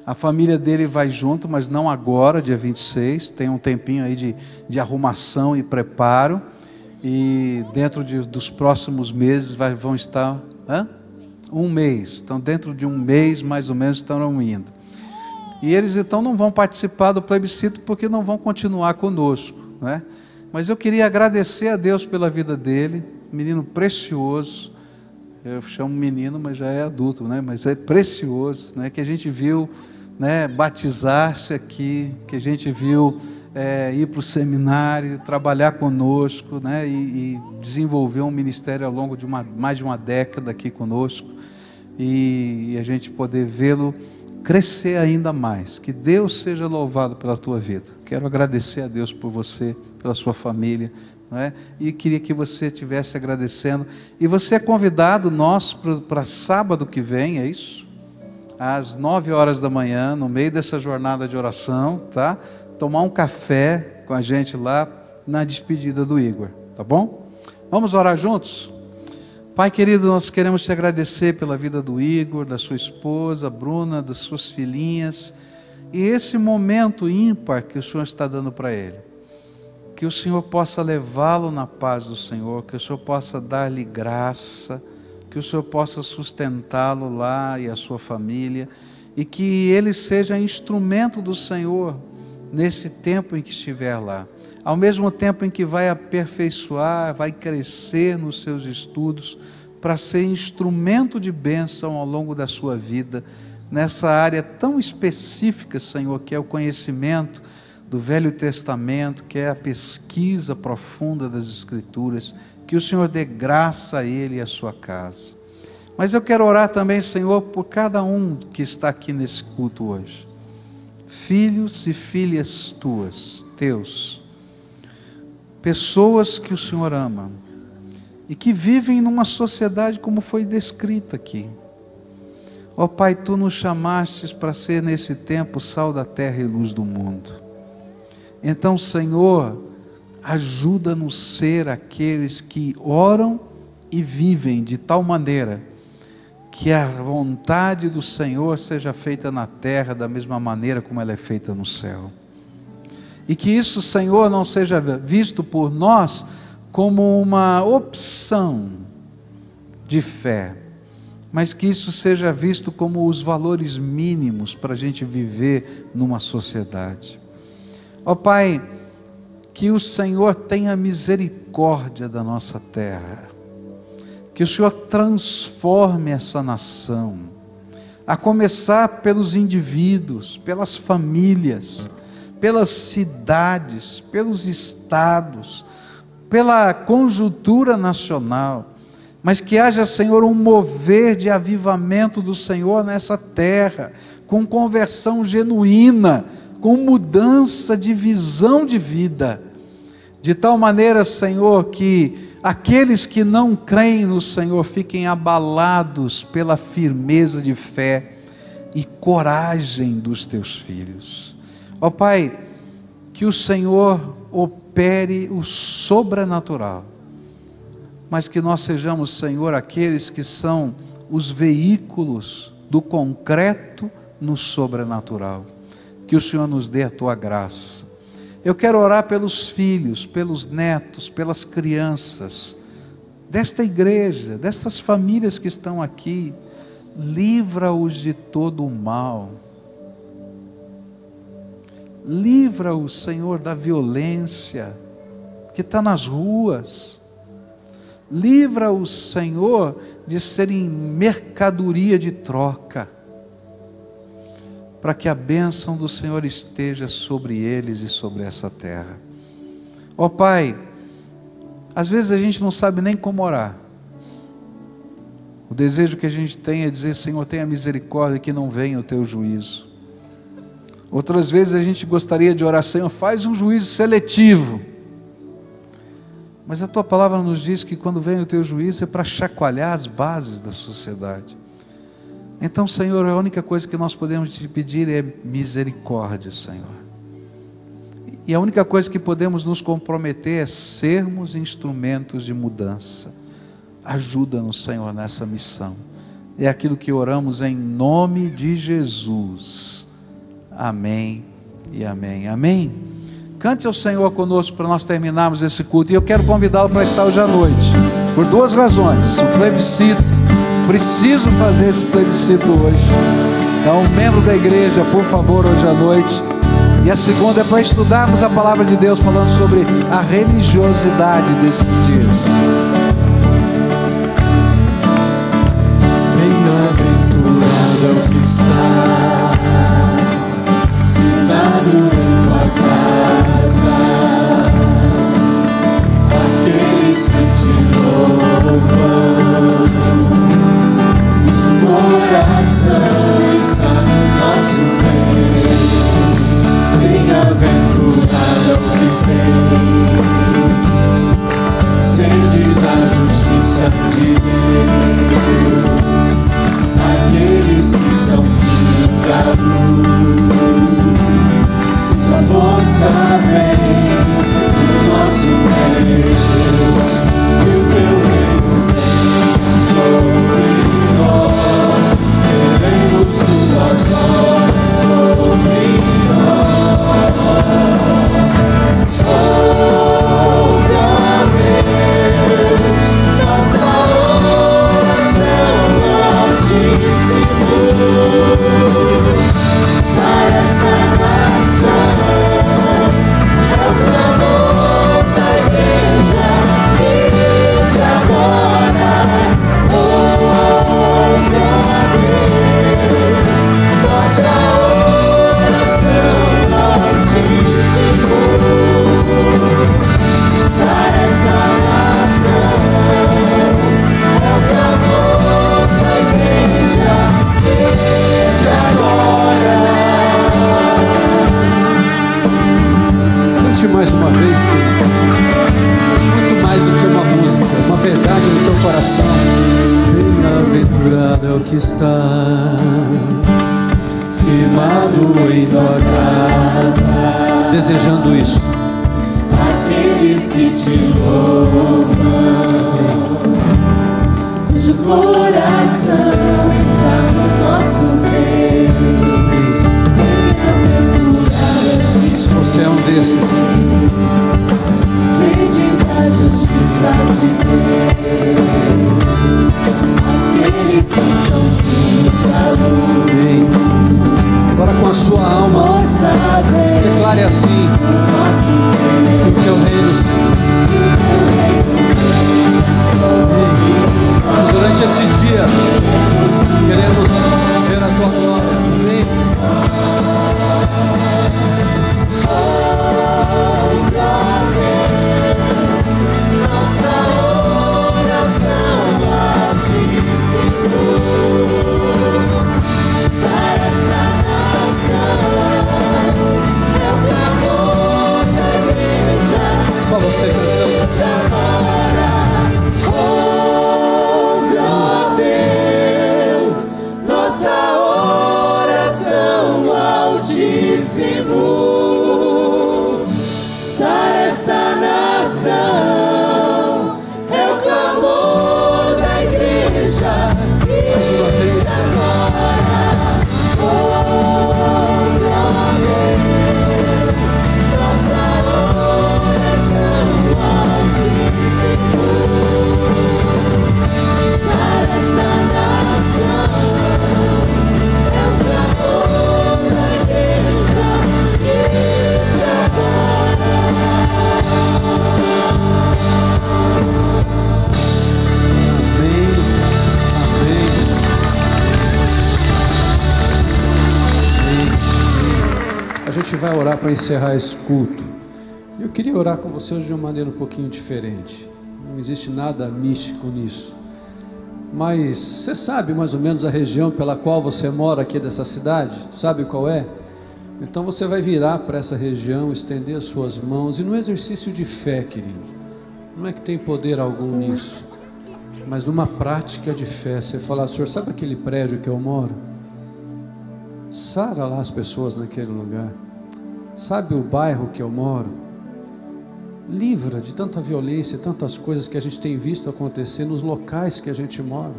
A família dele vai junto, mas não agora, dia 26, tem um tempinho aí de arrumação e preparo, e dentro dos próximos meses vão estar... Um mês, então dentro de um mês mais ou menos estarão indo. E eles então não vão participar do plebiscito porque não vão continuar conosco, né? Mas eu queria agradecer a Deus pela vida dele, menino precioso, eu chamo menino, mas já é adulto, né? Mas é precioso, né? Que a gente viu, né, batizar-se aqui, que a gente viu ir para o seminário, trabalhar conosco, né, e desenvolver um ministério ao longo de mais de uma década aqui conosco, e a gente poder vê-lo crescer ainda mais. Que Deus seja louvado pela tua vida. Quero agradecer a Deus por você, pela sua família, não é? E queria que você estivesse agradecendo. E você é convidado nosso para sábado que vem, é isso? Às 9 horas da manhã, no meio dessa jornada de oração, tá? Tomar um café com a gente lá na despedida do Igor, tá bom? Vamos orar juntos? Pai querido, nós queremos te agradecer pela vida do Igor, da sua esposa, Bruna, das suas filhinhas, e esse momento ímpar que o Senhor está dando para ele. Que o Senhor possa levá-lo na paz do Senhor, que o Senhor possa dar-lhe graça, que o Senhor possa sustentá-lo lá e a sua família, e que ele seja instrumento do Senhor nesse tempo em que estiver lá, ao mesmo tempo em que vai aperfeiçoar, vai crescer nos seus estudos, para ser instrumento de bênção ao longo da sua vida, nessa área tão específica, Senhor, que é o conhecimento do Velho Testamento, que é a pesquisa profunda das Escrituras. Que o Senhor dê graça a ele e a sua casa. Mas eu quero orar também, Senhor, por cada um que está aqui nesse culto hoje. Filhos e filhas teus, pessoas que o Senhor ama e que vivem numa sociedade como foi descrita aqui. Ó Pai, tu nos chamastes para ser nesse tempo sal da terra e luz do mundo. Então, Senhor, ajuda-nos a ser aqueles que oram e vivem de tal maneira que a vontade do Senhor seja feita na terra da mesma maneira como ela é feita no céu. E que isso, Senhor, não seja visto por nós como uma opção de fé, mas que isso seja visto como os valores mínimos para a gente viver numa sociedade. Ó Pai, que o Senhor tenha misericórdia da nossa terra, que o Senhor transforme essa nação, a começar pelos indivíduos, pelas famílias, pelas cidades, pelos estados, pela conjuntura nacional, mas que haja, Senhor, um mover de avivamento do Senhor nessa terra, com conversão genuína, com mudança de visão de vida, de tal maneira, Senhor, que aqueles que não creem no Senhor fiquem abalados pela firmeza de fé e coragem dos teus filhos. Ó Pai, que o Senhor opere o sobrenatural, mas que nós sejamos, Senhor, aqueles que são os veículos do concreto no sobrenatural. Que o Senhor nos dê a tua graça. Eu quero orar pelos filhos, pelos netos, pelas crianças desta igreja, destas famílias que estão aqui. Livra-os de todo o mal. Livra-os, Senhor, da violência. que está nas ruas. Livra-os, Senhor, de serem mercadoria de troca, para que a bênção do Senhor esteja sobre eles e sobre essa terra. Ó Pai, às vezes a gente não sabe nem como orar. O desejo que a gente tem é dizer: Senhor, tenha misericórdia, que não venha o teu juízo. Outras vezes a gente gostaria de orar: Senhor, faz um juízo seletivo. Mas a tua palavra nos diz que quando vem o teu juízo é para chacoalhar as bases da sociedade. Então, Senhor, a única coisa que nós podemos te pedir é misericórdia, Senhor. E a única coisa que podemos nos comprometer é sermos instrumentos de mudança. Ajuda-nos, Senhor, nessa missão. É aquilo que oramos em nome de Jesus. Amém e amém. Amém. Cante ao Senhor conosco para nós terminarmos esse culto. E eu quero convidá-lo para estar hoje à noite, por duas razões. O plebiscito, preciso fazer esse plebiscito hoje. É um membro da igreja, por favor, hoje à noite. E a segunda é para estudarmos a palavra de Deus, falando sobre a religiosidade desses dias. Bem-aventurado é o que está sentado em tua casa, aqueles que te louvam, cujo coração está no nosso Deus. Bem-aventurado é o que tem sede da justiça de Deus, aqueles que são filhos da luz. Sua força vem do nosso Deus, e o teu reino vem sobre nós. Queremos tua glória sobre nós. Ouve, ó Deus, nossa oração, Altíssimo. Sai esta nação, é o clamor da igreja, grite agora. Ouve, ó Deus, nossa oração, Altíssimo. Sai esta nação, é o clamor da igreja, grite agora. Cante mais uma vez, querido. Mas muito mais do que uma música, uma verdade no teu coração. Bem-aventurado é o que está firmado em tua casa, desejando isso. Aqueles que te louvam, cujo coração está no nosso Deus. Bem-aventurado, Se você é um desses, sede da justiça de Deus, aqueles que são filhos da luz. bem, agora com a sua alma, Força vem declare assim: do nosso que o teu reino, Senhor, durante esse dia queremos ver a tua glória. Amém. Nossa oração, Altíssimo. Sai essa nação, é o clamor da igreja. Só você cantando. Agora, ouve, ó Deus, nossa oração, A gente vai orar para encerrar esse culto. Eu queria orar com vocês de uma maneira um pouquinho diferente. Não existe nada místico nisso. Mas você sabe mais ou menos a região pela qual você mora aqui dessa cidade? Sabe qual é? Então você vai virar para essa região, estender as suas mãos, e no exercício de fé, querido, não é que tem poder algum nisso, mas numa prática de fé, você falar: Senhor, sabe aquele prédio que eu moro? Sara lá as pessoas naquele lugar. Sabe o bairro que eu moro? Livra de tanta violência, tantas coisas que a gente tem visto acontecer nos locais que a gente mora,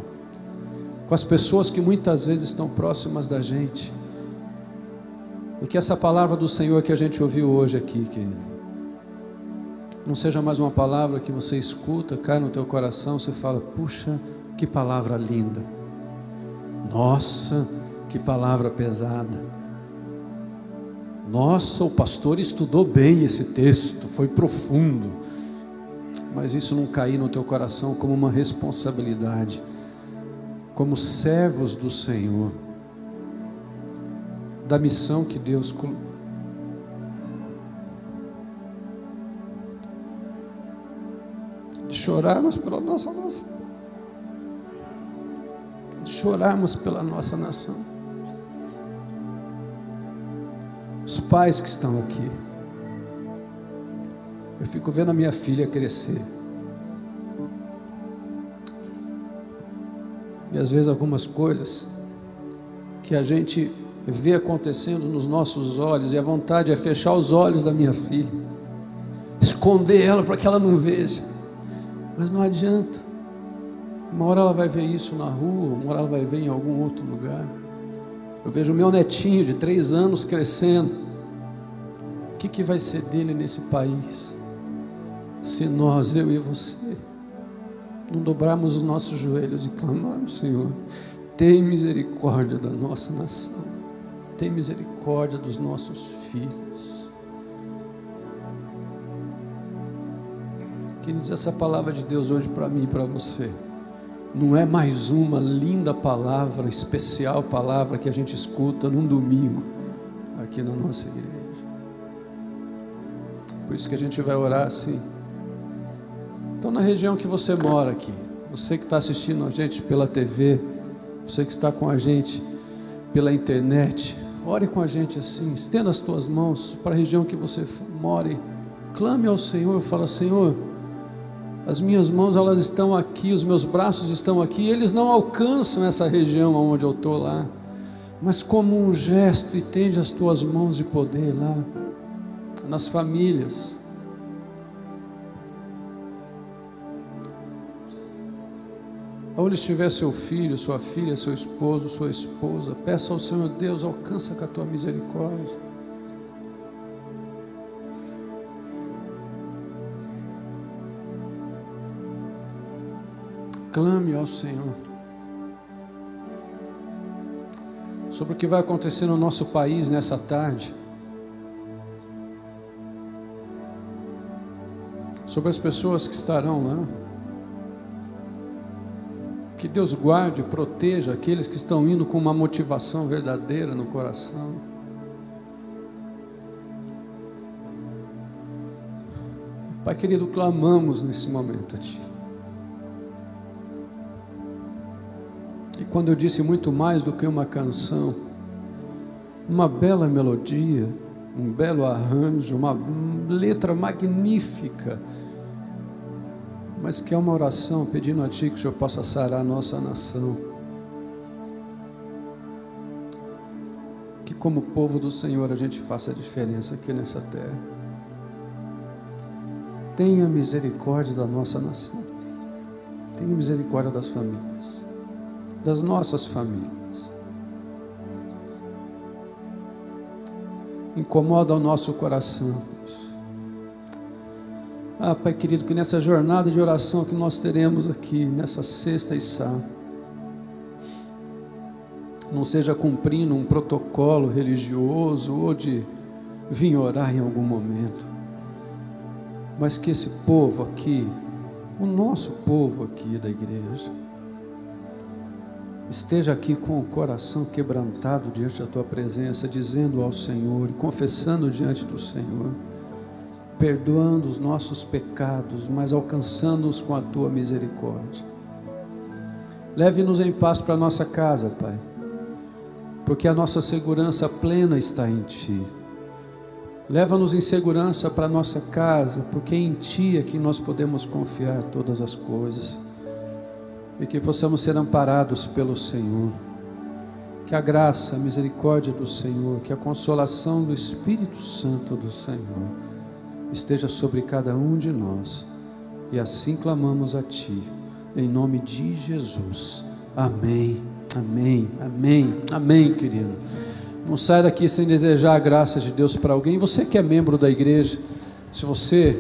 com as pessoas que muitas vezes estão próximas da gente. E que essa palavra do Senhor que a gente ouviu hoje aqui, querido, não seja mais uma palavra que você escuta, cai no teu coração, você fala: puxa, que palavra linda, nossa, que palavra pesada, nossa, o pastor estudou bem esse texto, foi profundo. Mas isso não cair no teu coração como uma responsabilidade, como servos do Senhor, da missão que Deus colocou. De chorarmos pela nossa nação, de chorarmos pela nossa nação. Os pais que estão aqui, eu fico vendo a minha filha crescer, e às vezes algumas coisas que a gente vê acontecendo nos nossos olhos, e a vontade é fechar os olhos da minha filha, esconder ela para que ela não veja, mas não adianta. Uma hora ela vai ver isso na rua, uma hora ela vai ver em algum outro lugar. Eu vejo o meu netinho de 3 anos crescendo. O que vai ser dele nesse país, se nós, eu e você, não dobrarmos os nossos joelhos e clamarmos: Senhor, tem misericórdia da nossa nação, tem misericórdia dos nossos filhos. Queridos, essa palavra de Deus hoje para mim e para você não é mais uma linda palavra, especial palavra que a gente escuta num domingo aqui na nossa igreja. Por isso que a gente vai orar assim. Então, na região que você mora aqui, você que está assistindo a gente pela TV, você que está com a gente pela internet, ore com a gente assim, estenda as tuas mãos para a região que você mora e clame ao Senhor, fala: Senhor, as minhas mãos, elas estão aqui, os meus braços estão aqui, eles não alcançam essa região onde eu estou lá, mas como um gesto, estende as tuas mãos de poder lá, nas famílias. Onde estiver seu filho, sua filha, seu esposo, sua esposa, peça ao Senhor: Deus, alcança com a tua misericórdia. Clame ao Senhor sobre o que vai acontecer no nosso país nessa tarde, sobre as pessoas que estarão lá. Que Deus guarde e proteja aqueles que estão indo com uma motivação verdadeira no coração. Pai querido, clamamos nesse momento a Ti. E quando eu disse muito mais do que uma canção, uma bela melodia, um belo arranjo, uma letra magnífica, mas que é uma oração pedindo a Ti que o Senhor possa sarar a nossa nação, que como povo do Senhor a gente faça a diferença aqui nessa terra. Tenha misericórdia da nossa nação, tenha misericórdia das famílias, das nossas famílias. Incomoda o nosso coração. Pai querido, que nessa jornada de oração que nós teremos aqui, nessa sexta e sábado, não seja cumprindo um protocolo religioso ou de vir orar em algum momento, mas que esse povo aqui, o nosso povo aqui da igreja, esteja aqui com o coração quebrantado diante da tua presença, dizendo ao Senhor e confessando diante do Senhor, perdoando os nossos pecados, mas alcançando-os com a tua misericórdia. Leve-nos em paz para a nossa casa, Pai, porque a nossa segurança plena está em Ti. Leva-nos em segurança para a nossa casa, porque em Ti é que nós podemos confiar todas as coisas, e que possamos ser amparados pelo Senhor. Que a graça, a misericórdia do Senhor, que a consolação do Espírito Santo do Senhor esteja sobre cada um de nós, e assim clamamos a Ti, em nome de Jesus. Amém, amém, amém, amém, querido. Não sai daqui sem desejar a graça de Deus para alguém. Você que é membro da igreja, se você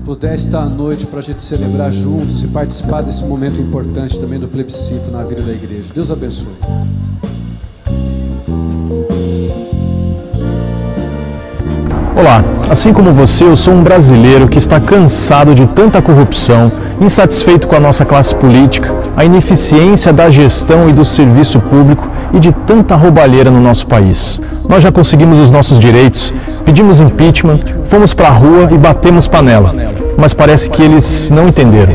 puder estar à noite para a gente celebrar juntos e participar desse momento importante também do plebiscito na vida da igreja. Deus abençoe. Olá, assim como você, eu sou um brasileiro que está cansado de tanta corrupção, insatisfeito com a nossa classe política, a ineficiência da gestão e do serviço público e de tanta roubalheira no nosso país. Nós já conseguimos os nossos direitos, pedimos impeachment, fomos para a rua e batemos panela, mas parece que eles não entenderam.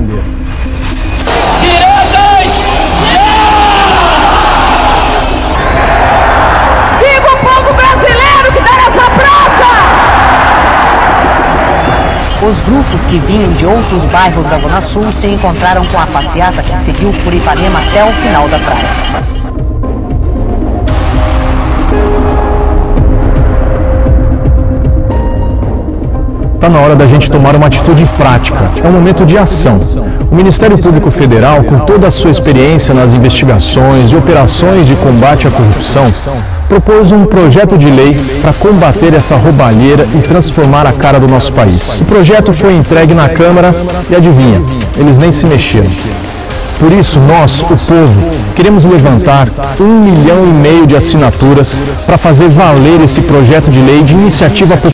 Viva o povo brasileiro que dá essa praça! Os grupos que vinham de outros bairros da Zona Sul se encontraram com a passeata que seguiu por Ipanema até o final da praia. Está na hora da gente tomar uma atitude prática. É um momento de ação. O Ministério Público Federal, com toda a sua experiência nas investigações e operações de combate à corrupção, propôs um projeto de lei para combater essa roubalheira e transformar a cara do nosso país. O projeto foi entregue na Câmara e adivinha, eles nem se mexeram. Por isso, nós, o povo, queremos levantar 1,5 milhão de assinaturas para fazer valer esse projeto de lei de iniciativa popular.